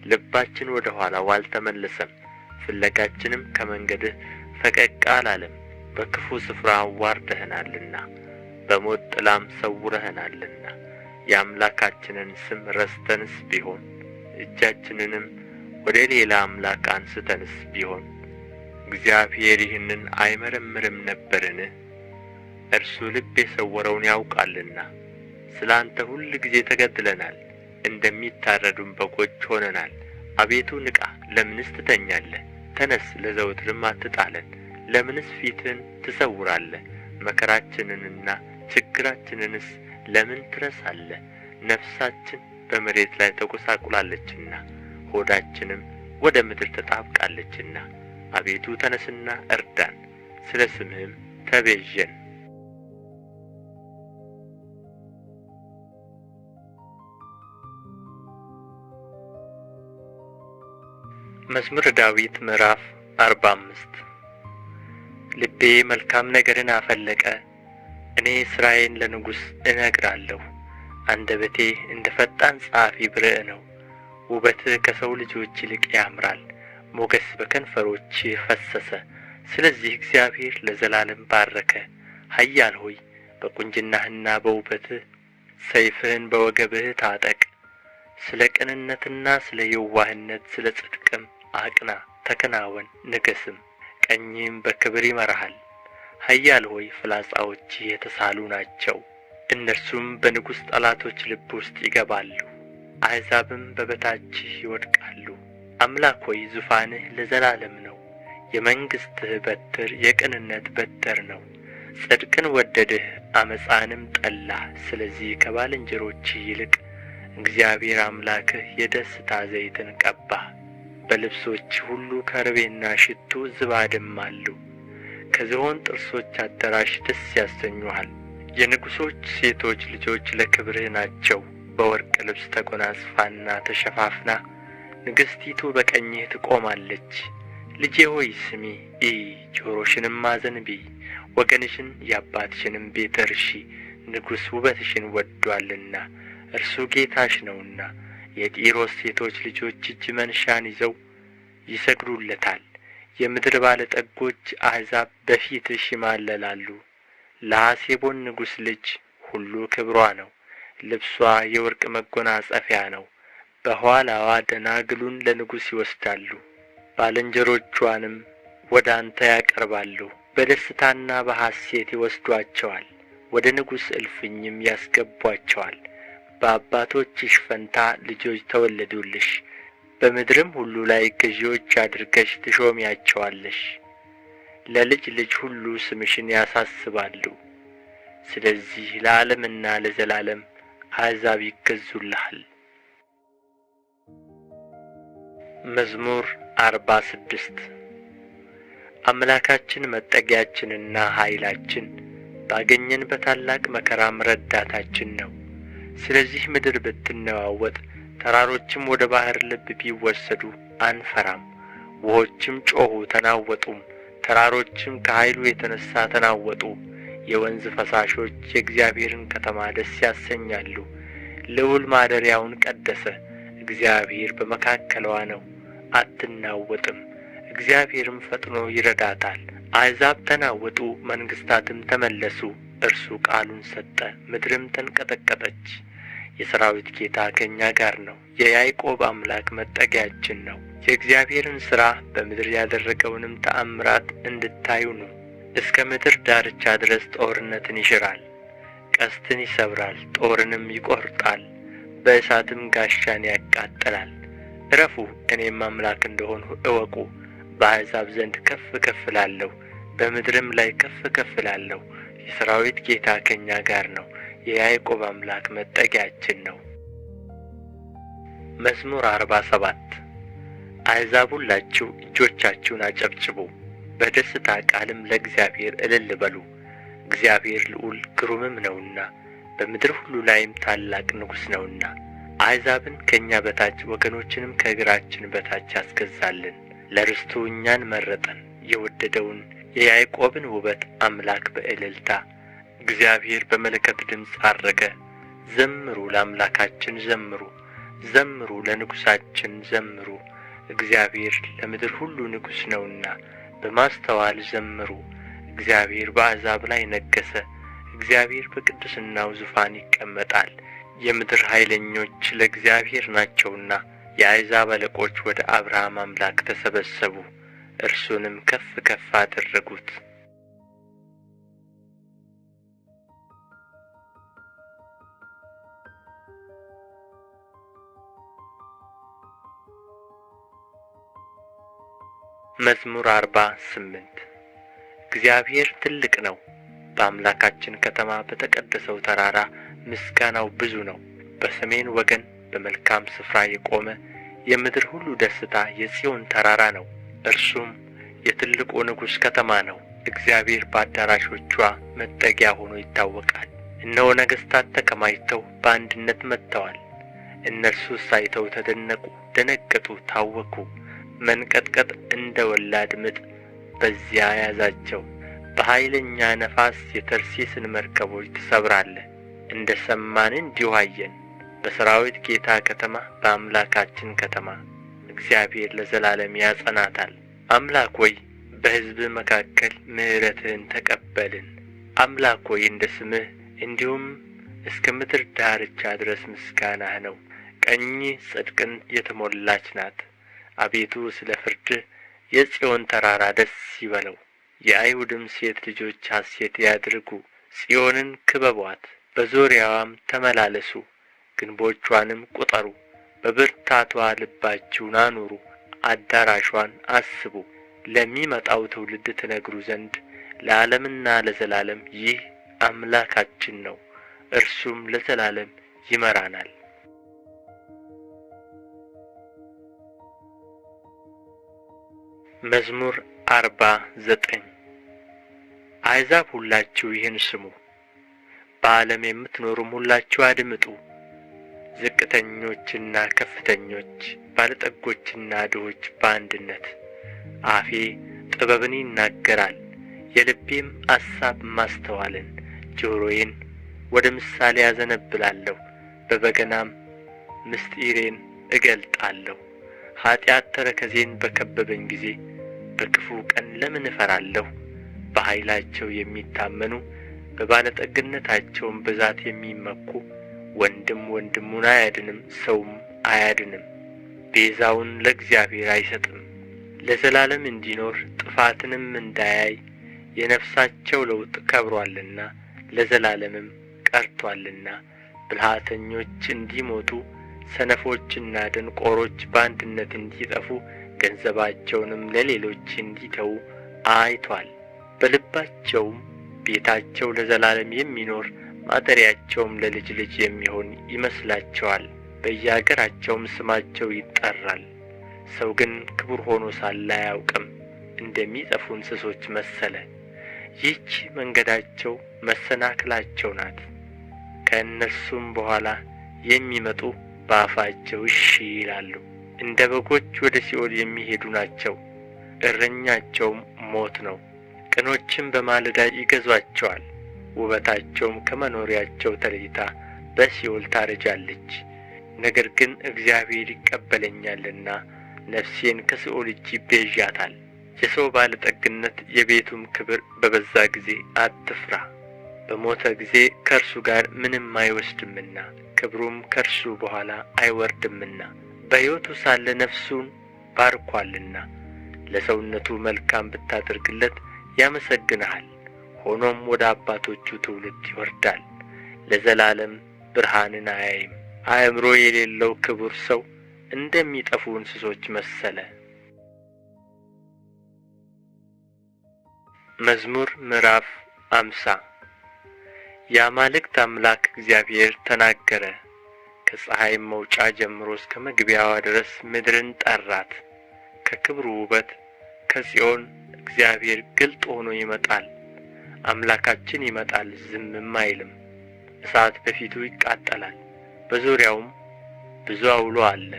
ልባችን ወደ ኋላው አልተመለሰም፣ ፍለጋችንም ከመንገድህ ፈቀቅ አላለም። በክፉ ስፍራ አዋርደኸናልና በሞት ጥላም ሰውረኸናልና። የአምላካችንን ስም ረስተንስ ቢሆን እጃችንንም ወደ ሌላ አምላክ አንስተንስ ቢሆን እግዚአብሔር ይህንን አይመረምርም ነበርን? እርሱ ልብ የሰወረውን ያውቃልና። ስለ አንተ ሁል ጊዜ ተገድለናል፣ እንደሚታረዱም በጎች ሆነናል። አቤቱ ንቃ፣ ለምንስ ትተኛለህ? ተነስ፣ ለዘወትርም አትጣለን። ለምንስ ፊትህን ትሰውራለህ? መከራችንንና ችግራችንንስ ለምን ትረሳለህ? ነፍሳችን በመሬት ላይ ተጐሳቁላለችና ሆዳችንም ወደ ምድር ተጣብቃለችና። አቤቱ ተነስና እርዳን፣ ስለ ስምህም ተቤዠን። መዝሙረ ዳዊት ምዕራፍ 45 ልቤ መልካም ነገርን አፈለቀ፣ እኔ ሥራዬን ለንጉሥ እነግራለሁ። አንደበቴ እንደ ፈጣን ጸሐፊ ብርዕ ነው። ውበትህ ከሰው ልጆች ይልቅ ያምራል፣ ሞገስ በከንፈሮችህ ፈሰሰ። ስለዚህ እግዚአብሔር ለዘላለም ባረከ። ኃያል ሆይ በቁንጅናህና በውበትህ ሰይፍህን በወገብህ ታጠቅ። ስለ ቅንነትና ስለ የዋህነት ስለ ጽድቅም አቅና፣ ተከናወን፣ ንገስም። ቀኝህም በክብር ይመራሃል። ኃያል ሆይ ፍላጻዎችህ የተሳሉ ናቸው፣ እነርሱም በንጉሥ ጠላቶች ልብ ውስጥ ይገባሉ። አሕዛብም በበታችህ ይወድቃሉ። አምላክ ሆይ ዙፋንህ ለዘላለም ነው፣ የመንግሥትህ በትር የቅንነት በትር ነው። ጽድቅን ወደድህ፣ ዓመፃንም ጠላህ። ስለዚህ ከባልንጀሮችህ ይልቅ እግዚአብሔር አምላክህ የደስታ ዘይትን ቀባህ። በልብሶችህ ሁሉ ከርቤና ሽቱ ዝባድም አሉ። ከዝሆን ጥርሶች አዳራሽ ደስ ያሰኙሃል። የንጉሶች ሴቶች ልጆች ለክብርህ ናቸው። በወርቅ ልብስ ተጐናጽፋና ተሸፋፍና ንግሥቲቱ በቀኝህ ትቆማለች። ልጄ ሆይ ስሚ፣ ጆሮሽንም አዘንብዪ፣ ወገንሽን የአባትሽንም ቤት እርሺ። ንጉሥ ውበትሽን ወድዶአልና እርሱ ጌታሽ ነውና። የጢሮስ ሴቶች ልጆች እጅ መንሻን ይዘው ይሰግዱለታል። የምድር ባለጠጎች አሕዛብ በፊትሽ ይማለላሉ። ለሐሴቦን ንጉሥ ልጅ ሁሉ ክብሯ ነው፣ ልብሷ የወርቅ መጐናጸፊያ ነው። በኋላዋ ደናግሉን ለንጉሥ ይወስዳሉ፣ ባልንጀሮቿንም ወደ አንተ ያቀርባሉ። በደስታና በሐሴት ይወስዷቸዋል፣ ወደ ንጉሥ እልፍኝም ያስገቧቸዋል። በአባቶችሽ ፈንታ ልጆች ተወለዱልሽ፣ በምድርም ሁሉ ላይ ገዢዎች አድርገሽ ትሾሚያቸዋለሽ። ለልጅ ልጅ ሁሉ ስምሽን ያሳስባሉ። ስለዚህ ለዓለምና ለዘላለም አሕዛብ ይገዙልሃል። መዝሙር 46 አምላካችን መጠጊያችንና ኃይላችን፣ ባገኘን በታላቅ መከራም ረዳታችን ነው። ስለዚህ ምድር ብትነዋወጥ፣ ተራሮችም ወደ ባሕር ልብ ቢወሰዱ አንፈራም። ውኆችም ጮኹ ተናወጡም፣ ተራሮችም ከኃይሉ የተነሣ ተናወጡ። የወንዝ ፈሳሾች የእግዚአብሔርን ከተማ ደስ ያሰኛሉ። ልዑል ማደሪያውን ቀደሰ። እግዚአብሔር በመካከልዋ ነው፣ አትናወጥም። እግዚአብሔርም ፈጥኖ ይረዳታል። አሕዛብ ተናወጡ፣ መንግሥታትም ተመለሱ። እርሱ ቃሉን ሰጠ፣ ምድርም ተንቀጠቀጠች። የሠራዊት ጌታ ከእኛ ጋር ነው፣ የያዕቆብ አምላክ መጠጊያችን ነው። የእግዚአብሔርን ሥራ በምድር ያደረገውንም ተአምራት እንድታዩ ነው። እስከ ምድር ዳርቻ ድረስ ጦርነትን ይሽራል፣ ቀስትን ይሰብራል፣ ጦርንም ይቈርጣል፣ በእሳትም ጋሻን ያቃጥላል። ዕረፉ፣ እኔም አምላክ እንደሆንሁ እወቁ። በአሕዛብ ዘንድ ከፍ ከፍ እላለሁ፣ በምድርም ላይ ከፍ ከፍ እላለሁ። የሠራዊት ጌታ ከእኛ ጋር ነው፣ የያዕቆብ አምላክ መጠጊያችን ነው። መዝሙር 47 አሕዛብ ሁላችሁ እጆቻችሁን አጨብጭቡ፣ በደስታ ቃልም ለእግዚአብሔር እልል በሉ። እግዚአብሔር ልዑል ግሩምም ነውና በምድር ሁሉ ላይም ታላቅ ንጉሥ ነውና። አሕዛብን ከእኛ በታች ወገኖችንም ከእግራችን በታች ያስገዛልን። ለርስቱ እኛን መረጠን፣ የወደደውን የያዕቆብን ውበት አምላክ በእልልታ። እግዚአብሔር በመለከት ድምፅ ዐረገ። ዘምሩ፣ ለአምላካችን ዘምሩ፣ ዘምሩ፣ ለንጉሣችን ዘምሩ። እግዚአብሔር ለምድር ሁሉ ንጉሥ ነውና በማስተዋል ዘምሩ። እግዚአብሔር በአሕዛብ ላይ ነገሠ። እግዚአብሔር በቅድስናው ዙፋን ይቀመጣል። የምድር ኃይለኞች ለእግዚአብሔር ናቸውና የአሕዛብ አለቆች ወደ አብርሃም አምላክ ተሰበሰቡ፣ እርሱንም ከፍ ከፍ አደረጉት። መዝሙር 48 እግዚአብሔር ትልቅ ነው። በአምላካችን ከተማ በተቀደሰው ተራራ ምስጋናው ብዙ ነው። በሰሜን ወገን በመልካም ስፍራ የቆመ የምድር ሁሉ ደስታ የጽዮን ተራራ ነው። እርሱም የትልቁ ንጉሥ ከተማ ነው። እግዚአብሔር በአዳራሾቿ መጠጊያ ሆኖ ይታወቃል። እነሆ ነገሥታት ተከማችተው በአንድነት መጥተዋል። እነርሱ ሳይተው ተደነቁ፣ ደነገጡ፣ ታወኩ። መንቀጥቀጥ እንደ ወላድ ምጥ በዚያ ያዛቸው። በኃይለኛ ነፋስ የተርሴስን መርከቦች ትሰብራለህ። እንደ ሰማን እንዲሁ አየን። በሠራዊት ጌታ ከተማ በአምላካችን ከተማ እግዚአብሔር ለዘላለም ያጸናታል። አምላክ ሆይ በሕዝብ መካከል ምሕረትህን ተቀበልን። አምላክ ሆይ እንደ ስምህ እንዲሁም እስከ ምድር ዳርቻ ድረስ ምስጋናህ ነው። ቀኝህ ጽድቅን የተሞላች ናት። አቤቱ ስለ ፍርድህ የጽዮን ተራራ ደስ ይበለው። የአይሁድም ሴት ልጆች ሐሴት ያድርጉ። ጽዮንን ክበቧት፣ በዙሪያዋም ተመላለሱ፣ ግንቦቿንም ቁጠሩ። በብርታቷ ልባችሁን አኑሩ፣ አዳራሿን አስቡ። ለሚመጣው ትውልድ ትነግሩ ዘንድ ለዓለምና ለዘላለም ይህ አምላካችን ነው፣ እርሱም ለዘላለም ይመራናል። መዝሙር 49 አሕዛብ ሁላችሁ ይህን ስሙ፣ በዓለም የምትኖሩም ሁላችሁ አድምጡ። ዝቅተኞችና ከፍተኞች፣ ባለጠጎችና ድሆች በአንድነት። አፌ ጥበብን ይናገራል፣ የልቤም አሳብ ማስተዋልን። ጆሮዬን ወደ ምሳሌ ያዘነብላለሁ፣ በበገናም ምስጢሬን እገልጣለሁ። ኀጢአት ተረከዜን በከበበኝ ጊዜ በክፉ ቀን ለምን እፈራለሁ? በኃይላቸው የሚታመኑ በባለጠግነታቸውም ብዛት የሚመኩ ወንድም ወንድሙን አያድንም፣ ሰውም አያድንም። ቤዛውን ለእግዚአብሔር አይሰጥም። ለዘላለም እንዲኖር ጥፋትንም እንዳያይ የነፍሳቸው ለውጥ ከብሮአልና ለዘላለምም ቀርቶአልና። ብልሃተኞች እንዲሞቱ ሰነፎችና ደንቆሮች በአንድነት እንዲጠፉ ገንዘባቸውንም ለሌሎች እንዲተዉ አይቶአል። በልባቸውም ቤታቸው ለዘላለም የሚኖር ማደሪያቸውም ለልጅ ልጅ የሚሆን ይመስላቸዋል። በየአገራቸውም ስማቸው ይጠራል። ሰው ግን ክቡር ሆኖ ሳለ አያውቅም፣ እንደሚጠፉ እንስሶች መሰለ። ይህች መንገዳቸው መሰናክላቸው ናት። ከእነርሱም በኋላ የሚመጡ በአፋቸው እሺ ይላሉ። እንደ በጎች ወደ ሲኦል የሚሄዱ ናቸው፣ እረኛቸውም ሞት ነው። ቅኖችም በማለዳ ይገዟቸዋል፣ ውበታቸውም ከመኖሪያቸው ተለይታ በሲኦል ታረጃለች። ነገር ግን እግዚአብሔር ይቀበለኛልና ነፍሴን ከሲኦል እጅ ይቤዣታል። የሰው ባለጠግነት የቤቱም ክብር በበዛ ጊዜ አትፍራ። በሞተ ጊዜ ከእርሱ ጋር ምንም አይወስድምና ክብሩም ከእርሱ በኋላ አይወርድምና። በሕይወቱ ሳለ ነፍሱን ባርኳልና ለሰውነቱ መልካም ብታደርግለት ያመሰግንሃል። ሆኖም ወደ አባቶቹ ትውልድ ይወርዳል፣ ለዘላለም ብርሃንን አያይም። አእምሮ የሌለው ክቡር ሰው እንደሚጠፉ እንስሶች መሰለ። መዝሙር ምዕራፍ 50 የአማልክት አምላክ እግዚአብሔር ተናገረ። ከፀሐይም መውጫ ጀምሮ እስከ መግቢያዋ ድረስ ምድርን ጠራት። ከክብሩ ውበት ከጽዮን እግዚአብሔር ግልጥ ሆኖ ይመጣል። አምላካችን ይመጣል፣ ዝምም አይልም። እሳት በፊቱ ይቃጠላል፣ በዙሪያውም ብዙ አውሎ አለ።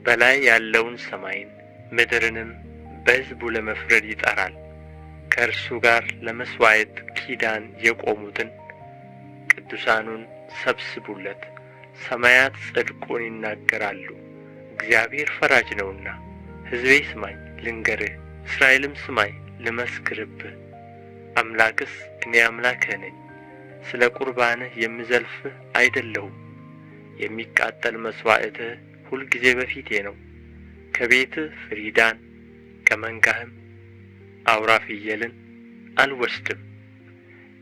በላይ ያለውን ሰማይን ምድርንም በሕዝቡ ለመፍረድ ይጠራል። ከእርሱ ጋር ለመሥዋዕት ኪዳን የቆሙትን ቅዱሳኑን ሰብስቡለት። ሰማያት ጽድቁን ይናገራሉ፣ እግዚአብሔር ፈራጅ ነውና። ሕዝቤ ስማኝ ልንገርህ፣ እስራኤልም ስማኝ ልመስክርብህ። አምላክስ እኔ አምላክህ ነኝ። ስለ ቁርባንህ የምዘልፍህ አይደለሁም። የሚቃጠል መሥዋዕትህ ሁልጊዜ በፊቴ ነው። ከቤትህ ፍሪዳን ከመንጋህም አውራ ፍየልን አልወስድም።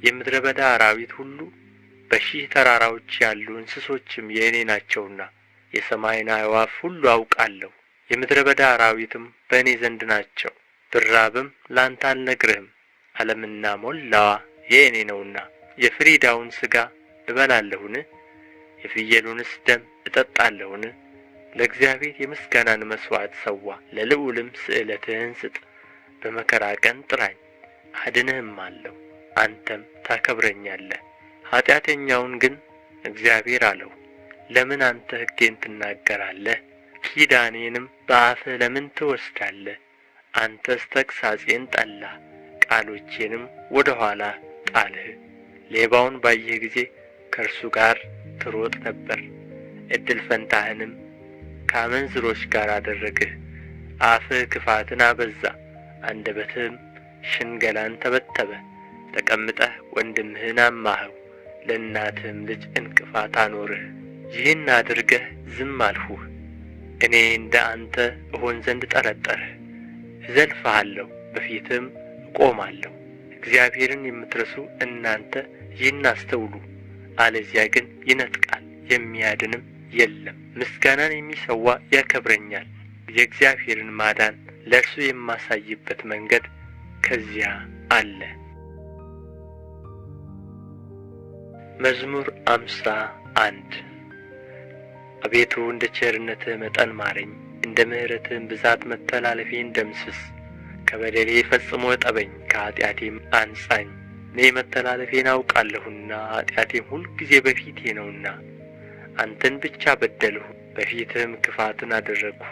የምድረ በዳ አራዊት ሁሉ በሺህ ተራራዎች ያሉ እንስሶችም የእኔ ናቸውና የሰማይን አዕዋፍ ሁሉ አውቃለሁ። የምድረ በዳ አራዊትም በእኔ ዘንድ ናቸው። ብራብም ላንተ አልነግርህም፣ ዓለምና ሞላዋ የእኔ ነውና። የፍሪዳውን ሥጋ እበላለሁን? የፍየሉንስ ደም እጠጣለሁን? ለእግዚአብሔር የምስጋናን መሥዋዕት ሠዋ፣ ለልዑልም ስእለትህን ስጥ። በመከራ ቀን ጥራኝ አድንህም አለው፣ አንተም ታከብረኛለህ። ኃጢአተኛውን ግን እግዚአብሔር አለው፣ ለምን አንተ ሕጌን ትናገራለህ? ኪዳኔንም በአፍህ ለምን ትወስዳለህ? አንተስ ተግሣጼን ጠላህ፣ ቃሎቼንም ወደ ኋላ ጣልህ። ሌባውን ባየህ ጊዜ ከእርሱ ጋር ትሮጥ ነበር፣ ዕድል ፈንታህንም ከአመንዝሮች ጋር አደረግህ። አፍህ ክፋትን አበዛ፣ አንደበትህም ሽንገላን ተበተበ። ተቀምጠህ ወንድምህን አማኸው፣ ለእናትህም ልጅ እንቅፋት አኖርህ። ይህን አድርገህ ዝም አልሁህ። እኔ እንደ አንተ እሆን ዘንድ ጠረጠርህ። እዘልፍሃለሁ፣ በፊትህም እቆማለሁ። እግዚአብሔርን የምትረሱ እናንተ ይህን አስተውሉ። አለዚያ ግን ይነጥቃል፣ የሚያድንም የለም። ምስጋናን የሚሠዋ ያከብረኛል። የእግዚአብሔርን ማዳን ለእርሱ የማሳይበት መንገድ ከዚያ አለ። መዝሙር 51 አቤቱ እንደ ቸርነትህ መጠን ማረኝ፣ እንደ ምሕረትህም ብዛት መተላለፌን ደምስስ። ከበደሌ ፈጽሞ እጠበኝ፣ ከኃጢአቴም አንጻኝ። እኔ መተላለፌን አውቃለሁና ኃጢአቴም ሁልጊዜ በፊቴ ነውና። አንተን ብቻ በደልሁ፣ በፊትህም ክፋትን አደረግሁ።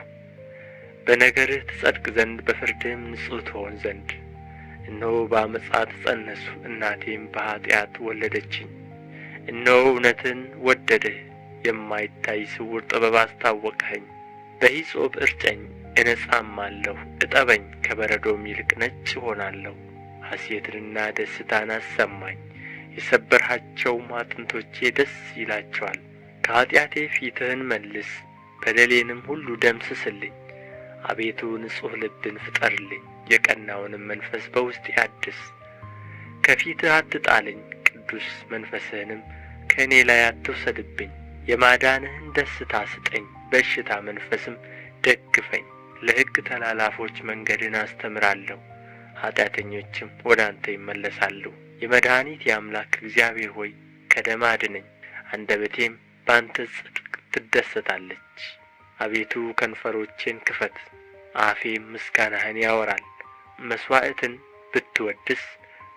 በነገርህ ትጸድቅ ዘንድ በፍርድህም ንጹሕ ትሆን ዘንድ። እነሆ በዓመፃ ተፀነስሁ፣ እናቴም በኃጢአት ወለደችኝ። እነሆ እውነትን ወደድህ፣ የማይታይ ስውር ጥበብ አስታወቅኸኝ። በሂሶጵ እርጨኝ እነጻማለሁ፣ እጠበኝ ከበረዶም ይልቅ ነጭ እሆናለሁ። ሐሴትንና ደስታን አሰማኝ፣ የሰበርሃቸውም አጥንቶቼ ደስ ይላቸዋል። ከኃጢአቴ ፊትህን መልስ፣ በደሌንም ሁሉ ደምስስልኝ። አቤቱ ንጹሕ ልብን ፍጠርልኝ፣ የቀናውንም መንፈስ በውስጤ አድስ። ከፊትህ አትጣለኝ፣ ቅዱስ መንፈስህንም ከእኔ ላይ አትውሰድብኝ። የማዳንህን ደስታ ስጠኝ፣ በእሽታ መንፈስም ደግፈኝ። ለሕግ ተላላፎች መንገድን አስተምራለሁ፣ ኃጢአተኞችም ወደ አንተ ይመለሳሉ። የመድኃኒት የአምላክ እግዚአብሔር ሆይ ከደም አድነኝ፣ አንደበቴም በአንተ ጽድቅ ትደሰታለች። አቤቱ ከንፈሮቼን ክፈት፣ አፌም ምስጋናህን ያወራል። መሥዋዕትን ብትወድስ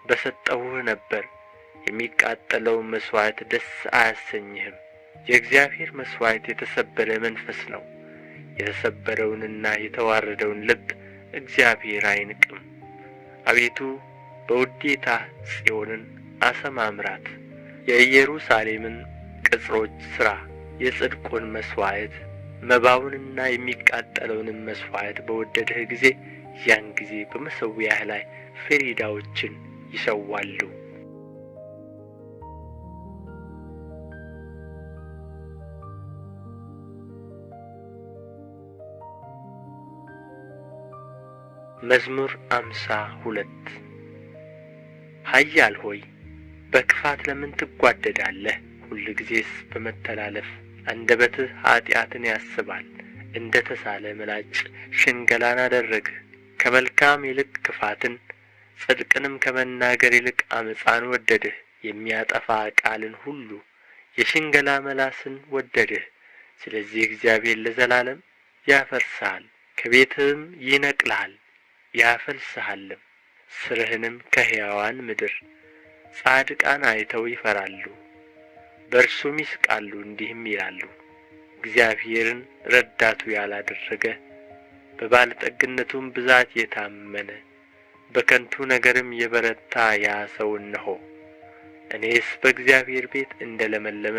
በሰጠሁህ ነበር፣ የሚቃጠለውን መሥዋዕት ደስ አያሰኝህም። የእግዚአብሔር መሥዋዕት የተሰበረ መንፈስ ነው፣ የተሰበረውንና የተዋረደውን ልብ እግዚአብሔር አይንቅም። አቤቱ በውዴታህ ጽዮንን አሰማምራት፣ የኢየሩሳሌምን ቅጽሮች ሥራ። የጽድቁን መሥዋዕት መባውንና የሚቃጠለውንም መሥዋዕት በወደድህ ጊዜ ያን ጊዜ በመሠዊያህ ላይ ፍሪዳዎችን ይሰዋሉ። መዝሙር 52 ኃያል ሆይ በክፋት ለምን ትጓደዳለህ? ሁልጊዜስ በመተላለፍ አንደበትህ ኃጢአትን ያስባል። እንደ ተሳለ ምላጭ ሽንገላን አደረግህ። ከመልካም ይልቅ ክፋትን፣ ጽድቅንም ከመናገር ይልቅ ዓመፃን ወደድህ። የሚያጠፋ ቃልን ሁሉ የሽንገላ መላስን ወደድህ። ስለዚህ እግዚአብሔር ለዘላለም ያፈርስሃል፣ ከቤትህም ይነቅልሃል ያፈልስሃልም። ሥርህንም ከሕያዋን ምድር ጻድቃን አይተው ይፈራሉ፣ በእርሱም ይስቃሉ፣ እንዲህም ይላሉ፣ እግዚአብሔርን ረዳቱ ያላደረገ በባለጠግነቱም ብዛት የታመነ በከንቱ ነገርም የበረታ ያ ሰው እነሆ። እኔስ በእግዚአብሔር ቤት እንደ ለመለመ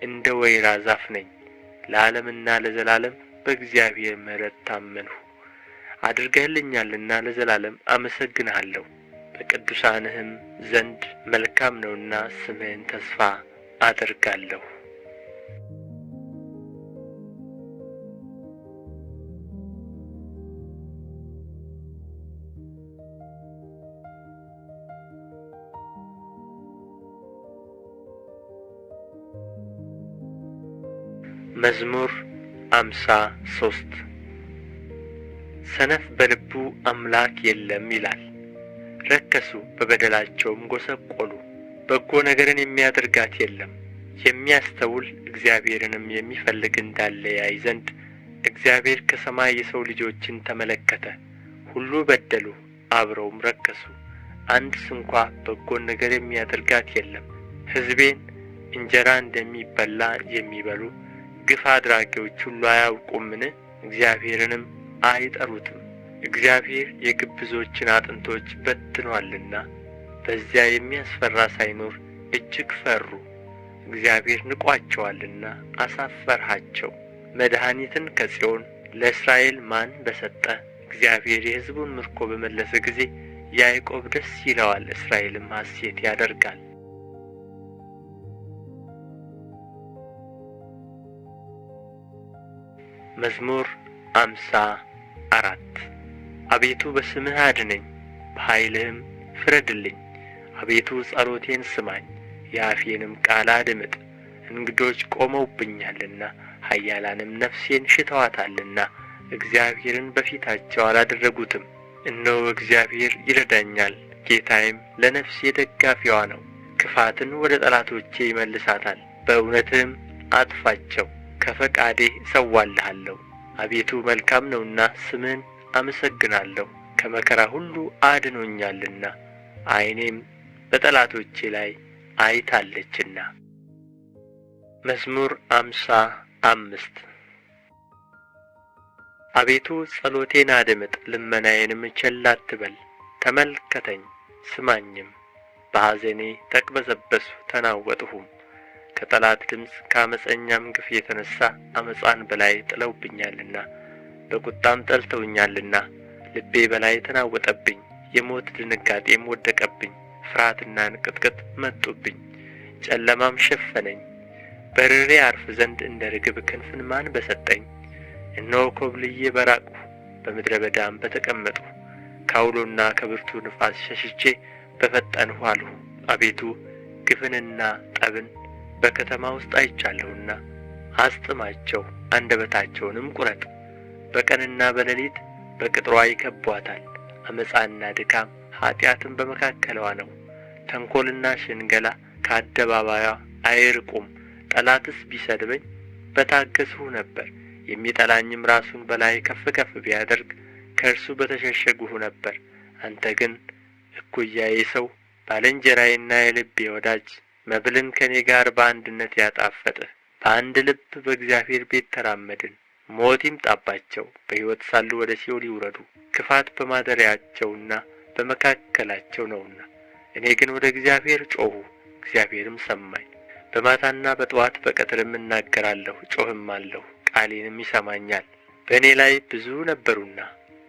እንደ ወይራ ዛፍ ነኝ። ለዓለምና ለዘላለም በእግዚአብሔር ምሕረት ታመንሁ። አድርገህልኛልና ለዘላለም አመሰግንሃለሁ። በቅዱሳንህም ዘንድ መልካም ነውና ስምህን ተስፋ አደርጋለሁ። መዝሙር 53 ሰነፍ በልቡ አምላክ የለም ይላል። ረከሱ፣ በበደላቸውም ጐሰቈሉ። በጎ ነገርን የሚያደርጋት የለም። የሚያስተውል እግዚአብሔርንም የሚፈልግ እንዳለ ያይ ዘንድ እግዚአብሔር ከሰማይ የሰው ልጆችን ተመለከተ። ሁሉ በደሉ፣ አብረውም ረከሱ። አንድ ስንኳ በጎን ነገር የሚያደርጋት የለም። ሕዝቤን እንጀራ እንደሚበላ የሚበሉ ግፍ አድራጊዎች ሁሉ አያውቁምን? እግዚአብሔርንም አይጠሩትም። እግዚአብሔር የግብዞችን አጥንቶች በትኖአልና በዚያ የሚያስፈራ ሳይኖር እጅግ ፈሩ። እግዚአብሔር ንቋቸዋልና አሳፈርሃቸው። መድኃኒትን ከጽዮን ለእስራኤል ማን በሰጠ? እግዚአብሔር የሕዝቡን ምርኮ በመለሰ ጊዜ ያዕቆብ ደስ ይለዋል፣ እስራኤልም ሐሴት ያደርጋል። መዝሙር 54 አቤቱ በስምህ አድነኝ፣ በኃይልህም ፍረድልኝ። አቤቱ ጸሎቴን ስማኝ፣ የአፌንም ቃል አድምጥ። እንግዶች ቆመውብኛልና ኃያላንም ነፍሴን ሽተዋታልና እግዚአብሔርን በፊታቸው አላደረጉትም። እነሆ እግዚአብሔር ይረዳኛል፣ ጌታዬም ለነፍሴ ደጋፊዋ ነው። ክፋትን ወደ ጠላቶቼ ይመልሳታል፣ በእውነትህም አጥፋቸው። ከፈቃዴ እሰዋልሃለሁ። አቤቱ መልካም ነውና ስምህን አመሰግናለሁ። ከመከራ ሁሉ አድኖኛልና ዓይኔም በጠላቶቼ ላይ አይታለችና። መዝሙር 55 አቤቱ ጸሎቴን አድምጥ፣ ልመናዬንም ቸል አትበል። ተመልከተኝ ስማኝም። በሐዘኔ ተቅበዘበዝሁ ተናወጥሁም። ከጠላት ድምፅ ከዓመፀኛም ግፍ የተነሣ ዓመፃን በላይ ጥለውብኛልና በቁጣም ጠልተውኛልና ልቤ በላይ ተናወጠብኝ። የሞት ድንጋጤም ወደቀብኝ። ፍርሃትና እንቅጥቅጥ መጡብኝ፣ ጨለማም ሸፈነኝ። በርሬ አርፍ ዘንድ እንደ ርግብ ክንፍን ማን በሰጠኝ? እነሆ ኮብልዬ በራቅሁ፣ በምድረ በዳም በተቀመጥሁ። ከዐውሎና ከብርቱ ንፋስ ሸሽቼ በፈጠንሁ አልሁ። አቤቱ ግፍንና ጠብን በከተማ ውስጥ አይቻለሁና አስጥማቸው፣ አንደበታቸውንም ቁረጥ። በቀንና በሌሊት በቅጥሯ ይከብቧታል። ዓመፃና ድካም ኀጢአትም በመካከልዋ ነው። ተንኰልና ሽንገላ ከአደባባይዋ አይርቁም። ጠላትስ ቢሰድበኝ በታገስሁ ነበር። የሚጠላኝም ራሱን በላይ ከፍ ከፍ ቢያደርግ ከእርሱ በተሸሸግሁ ነበር። አንተ ግን እኩያዬ ሰው፣ ባልንጀራዬና የልቤ ወዳጅ፣ መብልን ከእኔ ጋር በአንድነት ያጣፈጥህ። በአንድ ልብ በእግዚአብሔር ቤት ተራመድን። ሞት ይምጣባቸው፣ በሕይወት ሳሉ ወደ ሲኦል ይውረዱ። ክፋት በማደሪያቸውና በመካከላቸው ነውና። እኔ ግን ወደ እግዚአብሔር ጮኽሁ፣ እግዚአብሔርም ሰማኝ። በማታና በጠዋት በቀትርም እናገራለሁ፣ ጮኽማለሁ፣ ቃሌንም ይሰማኛል። በእኔ ላይ ብዙ ነበሩና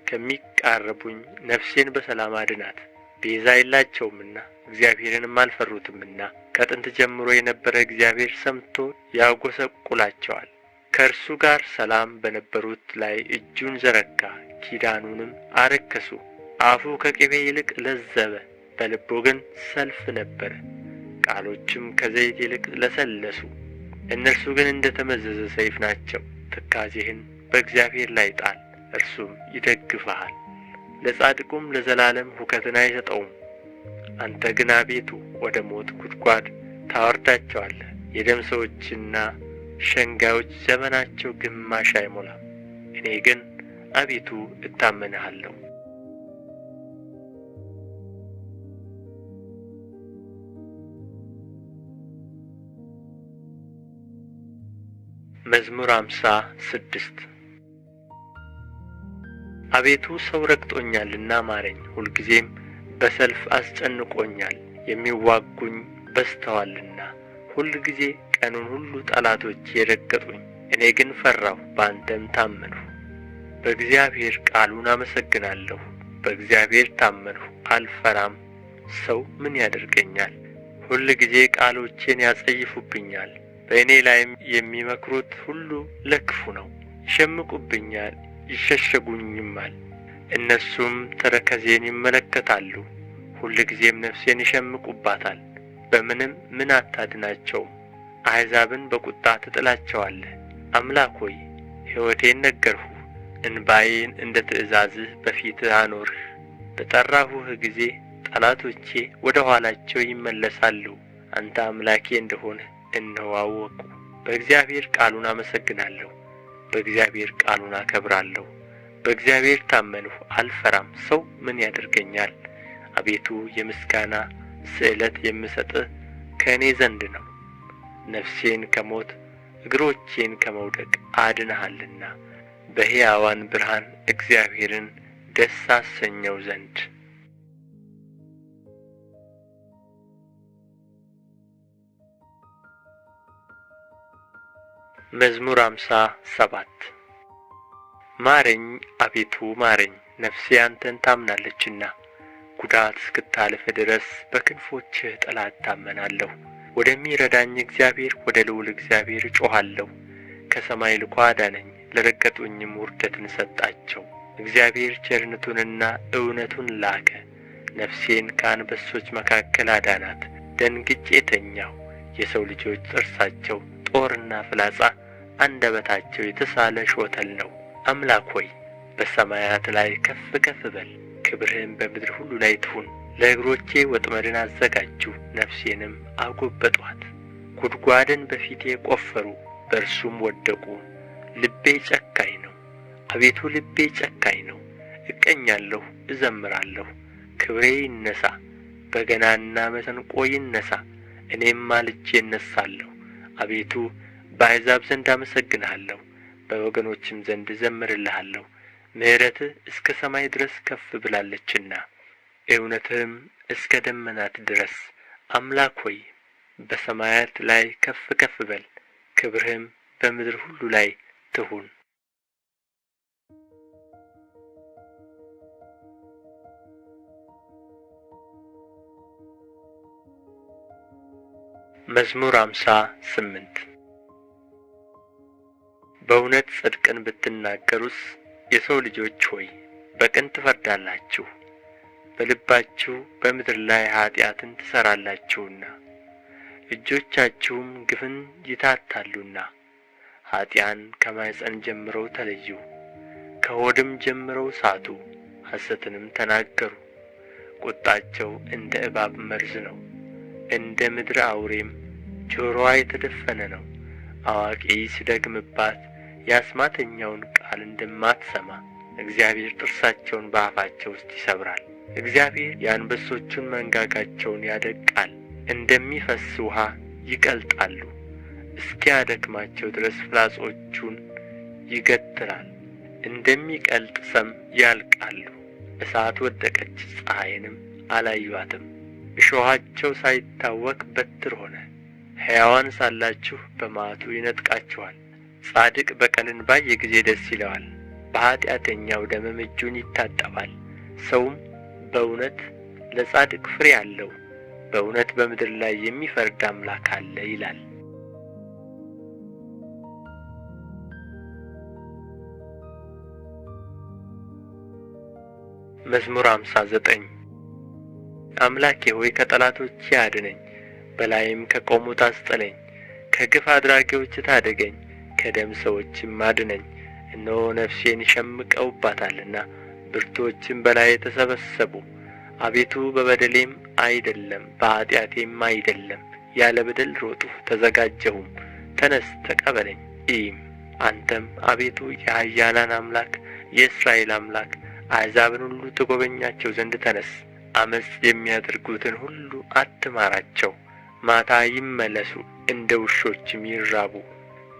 ከሚቃረቡኝ ነፍሴን በሰላም አድናት። ቤዛ የላቸውምና እግዚአብሔርንም አልፈሩትምና። ከጥንት ጀምሮ የነበረ እግዚአብሔር ሰምቶ ያጐሰቁላቸዋል። ከእርሱ ጋር ሰላም በነበሩት ላይ እጁን ዘረጋ፣ ኪዳኑንም አረከሱ። አፉ ከቅቤ ይልቅ ለዘበ፣ በልቡ ግን ሰልፍ ነበረ። ቃሎችም ከዘይት ይልቅ ለሰለሱ። እነርሱ ግን እንደ ተመዘዘ ሰይፍ ናቸው። ትካዜህን በእግዚአብሔር ላይ ጣል፣ እርሱም ይደግፍሃል። ለጻድቁም ለዘላለም ሁከትን አይሰጠውም። አንተ ግን አቤቱ ወደ ሞት ጉድጓድ ታወርዳቸዋለህ። የደም ሰዎችና ሸንጋዮች ዘመናቸው ግማሽ አይሞላም። እኔ ግን አቤቱ እታመንሃለሁ። መዝሙር 56 አቤቱ ሰው ረግጦኛልና ማረኝ፣ ሁልጊዜም በሰልፍ አስጨንቆኛል። የሚዋጉኝ በዝተዋልና ሁልጊዜ ቀኑን ሁሉ ጠላቶች የረገጡኝ። እኔ ግን ፈራሁ፣ በአንተም ታመንሁ። በእግዚአብሔር ቃሉን አመሰግናለሁ። በእግዚአብሔር ታመንሁ አልፈራም። ሰው ምን ያደርገኛል? ሁል ጊዜ ቃሎቼን ያጸይፉብኛል። በእኔ ላይም የሚመክሩት ሁሉ ለክፉ ነው። ይሸምቁብኛል፣ ይሸሸጉኝማል። እነሱም ተረከዜን ይመለከታሉ። ሁል ጊዜም ነፍሴን ይሸምቁባታል። በምንም ምን አታድናቸውም። አሕዛብን በቁጣ ትጥላቸዋለህ። አምላክ ሆይ ሕይወቴን ነገርሁ። እንባዬን እንደ ትእዛዝህ በፊትህ አኖርህ። በጠራሁህ ጊዜ ጠላቶቼ ወደ ኋላቸው ይመለሳሉ። አንተ አምላኬ እንደሆንህ እነሆ አወቁ። በእግዚአብሔር ቃሉን አመሰግናለሁ። በእግዚአብሔር ቃሉን አከብራለሁ። በእግዚአብሔር ታመንሁ አልፈራም። ሰው ምን ያደርገኛል? አቤቱ የምስጋና ስእለት የምሰጥህ ከእኔ ዘንድ ነው። ነፍሴን ከሞት እግሮቼን ከመውደቅ አድነሃልና በሕያዋን ብርሃን እግዚአብሔርን ደስ አሰኘው ዘንድ። መዝሙር 57 ማረኝ አቤቱ ማረኝ፣ ነፍሴ አንተን ታምናለችና። ጉዳት እስክታልፍ ድረስ በክንፎችህ ጥላ እታመናለሁ። ወደሚረዳኝ እግዚአብሔር ወደ ልዑል እግዚአብሔር እጮኻለሁ። ከሰማይ ልኮ አዳነኝ፣ ለረገጡኝም ውርደትን ሰጣቸው። እግዚአብሔር ቸርነቱንና እውነቱን ላከ፣ ነፍሴን ከአንበሶች መካከል አዳናት። ደንግጬ ተኛሁ። የሰው ልጆች ጥርሳቸው ጦርና ፍላጻ፣ አንደበታቸው የተሳለ ሾተል ነው። አምላክ ሆይ በሰማያት ላይ ከፍ ከፍ በል፣ ክብርህም በምድር ሁሉ ላይ ትሁን። ለእግሮቼ ወጥመድን አዘጋጁ፣ ነፍሴንም አጐበጡአት። ጉድጓድን በፊቴ ቈፈሩ፣ በእርሱም ወደቁ። ልቤ ጨካኝ ነው፣ አቤቱ ልቤ ጨካኝ ነው። እቀኛለሁ፣ እዘምራለሁ። ክብሬ ይነሣ፣ በገናና መሰንቆ ይነሣ። እኔም ማልጄ እነሣለሁ። አቤቱ በአሕዛብ ዘንድ አመሰግንሃለሁ፣ በወገኖችም ዘንድ እዘምርልሃለሁ። ምሕረትህ እስከ ሰማይ ድረስ ከፍ ብላለችና እውነትህም እስከ ደመናት ድረስ። አምላክ ሆይ በሰማያት ላይ ከፍ ከፍ በል፣ ክብርህም በምድር ሁሉ ላይ ትሁን። መዝሙር 58 በእውነት ጽድቅን ብትናገሩስ የሰው ልጆች ሆይ በቅን ትፈርዳላችሁ። በልባችሁ በምድር ላይ ኀጢአትን ትሠራላችሁና እጆቻችሁም ግፍን ይታታሉና። ኀጢአን ከማኅፀን ጀምረው ተለዩ፣ ከሆድም ጀምረው ሳቱ፣ ሐሰትንም ተናገሩ። ቁጣቸው እንደ እባብ መርዝ ነው፣ እንደ ምድር አውሬም ጆሮዋ የተደፈነ ነው። አዋቂ ሲደግምባት የአስማተኛውን ቃል እንደማትሰማ እግዚአብሔር ጥርሳቸውን በአፋቸው ውስጥ ይሰብራል። እግዚአብሔር የአንበሶቹን መንጋጋቸውን ያደቅቃል፣ እንደሚፈስ ውሃ ይቀልጣሉ። እስኪያደክማቸው ድረስ ፍላጾቹን ይገትራል፣ እንደሚቀልጥ ሰም ያልቃሉ። እሳት ወደቀች፣ ፀሐይንም አላዩአትም። እሾኻቸው ሳይታወቅ በትር ሆነ። ሕያዋን ሳላችሁ በመዓቱ ይነጥቃችኋል። ጻድቅ በቀልን ባየ ጊዜ ደስ ይለዋል፣ በኀጢአተኛው ደምም እጁን ይታጠባል። ሰውም በእውነት ለጻድቅ ፍሬ አለው፣ በእውነት በምድር ላይ የሚፈርድ አምላክ አለ ይላል። መዝሙር 59 አምላኬ ሆይ ከጠላቶቼ አድነኝ፣ በላይም ከቆሙት አስጥለኝ። ከግፍ አድራጊዎች ታደገኝ፣ ከደም ሰዎችም አድነኝ። እነሆ ነፍሴን ሸምቀውባታልና ብርቶችም በላይ ተሰበሰቡ። አቤቱ በበደሌም አይደለም በኀጢአቴም አይደለም፣ ያለ በደል ሮጥሁ ተዘጋጀሁም። ተነስ ተቀበለኝ እይም። አንተም አቤቱ የኃያላን አምላክ የእስራኤል አምላክ አሕዛብን ሁሉ ትጐበኛቸው ዘንድ ተነስ። ዓመፅ የሚያደርጉትን ሁሉ አትማራቸው። ማታ ይመለሱ፣ እንደ ውሾችም ይራቡ፣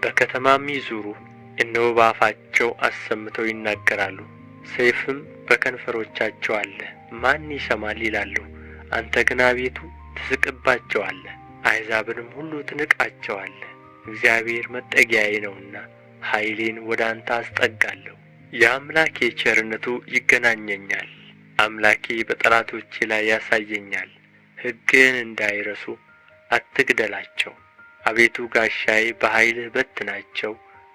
በከተማም ይዙሩ። እነሆ በአፋቸው አሰምተው ይናገራሉ፣ ሰይፍም በከንፈሮቻቸው አለ፣ ማን ይሰማል ይላሉ። አንተ ግን አቤቱ ትስቅባቸዋለህ፣ አሕዛብንም ሁሉ ትንቃቸዋለህ። እግዚአብሔር መጠጊያዬ ነውና ኃይሌን ወደ አንተ አስጠጋለሁ። የአምላኬ ቸርነቱ ይገናኘኛል። አምላኬ በጠላቶቼ ላይ ያሳየኛል። ሕግህን እንዳይረሱ አትግደላቸው። አቤቱ ጋሻዬ በኃይልህ በትናቸው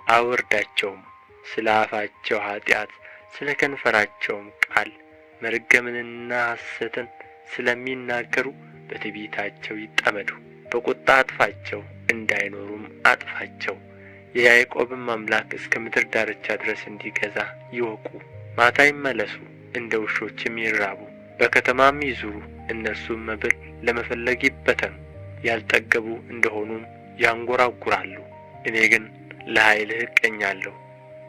አውርዳቸውም። ስለ አፋቸው ኃጢአት ስለ ከንፈራቸውም ቃል መርገምንና ሐሰትን ስለሚናገሩ በትዕቢታቸው ይጠመዱ። በቁጣ አጥፋቸው፣ እንዳይኖሩም አጥፋቸው። የያዕቆብም አምላክ እስከ ምድር ዳርቻ ድረስ እንዲገዛ ይወቁ። ማታ ይመለሱ፣ እንደ ውሾችም ይራቡ። በከተማም ይዙሩ፣ እነርሱም መብል ለመፈለግ ይበተኑ። ያልጠገቡ እንደሆኑም ያንጐራጕራሉ። እኔ ግን ለኃይልህ እቀኛለሁ፣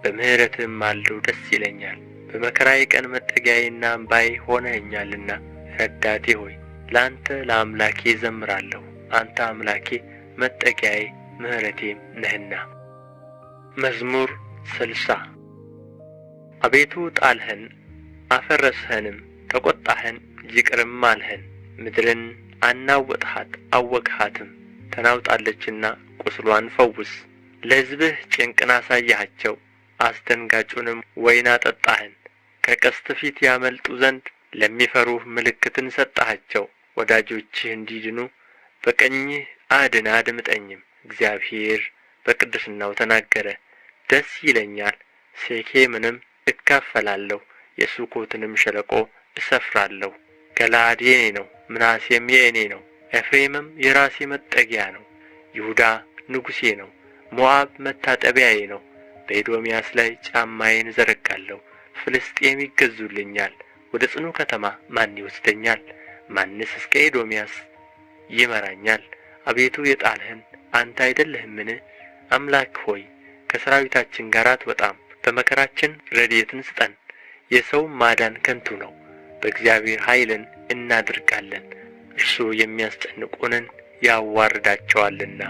በምሕረትህም ማልደው ደስ ይለኛል። በመከራዬ ቀን መጠጊያዬና አምባዬ ሆነኸኛልና ረዳቴ ሆይ ለአንተ ለአምላኬ እዘምራለሁ። አንተ አምላኬ መጠጊያዬ ምሕረቴም ነህና። መዝሙር 60 አቤቱ ጣልኸን አፈረስኸንም፣ ተቈጣኸን ይቅርም አልኸን። ምድርን አናወጥሃት አወክሃትም፣ ተናውጣለችና ቍስሏን ፈውስ። ለሕዝብህ ጭንቅን አሳየሃቸው፣ አስደንጋጩንም ወይን አጠጣኸን። ከቀስት ፊት ያመልጡ ዘንድ ለሚፈሩህ ምልክትን ሰጠሃቸው። ወዳጆችህ እንዲድኑ በቀኝህ አድን አድምጠኝም። እግዚአብሔር በቅድስናው ተናገረ፣ ደስ ይለኛል። ሴኬምንም እካፈላለሁ፣ የሱኮትንም ሸለቆ እሰፍራለሁ። ገለዓድ የእኔ ነው፣ ምናሴም የእኔ ነው፣ ኤፍሬምም የራሴ መጠጊያ ነው። ይሁዳ ንጉሴ ነው፣ ሞዓብ መታጠቢያዬ ነው። በኤዶምያስ ላይ ጫማዬን እዘረጋለሁ፣ ፍልስጤም ይገዙልኛል። ወደ ጽኑ ከተማ ማን ይወስደኛል? ማንስ እስከ ኤዶምያስ ይመራኛል? አቤቱ የጣልኸን አንተ አይደለህምን? አምላክ ሆይ ከሠራዊታችን ጋር አትወጣም። በመከራችን ረድኤትን ስጠን። የሰውም ማዳን ከንቱ ነው። በእግዚአብሔር ኃይልን እናድርጋለን፣ እርሱ የሚያስጨንቁንን ያዋርዳቸዋልና።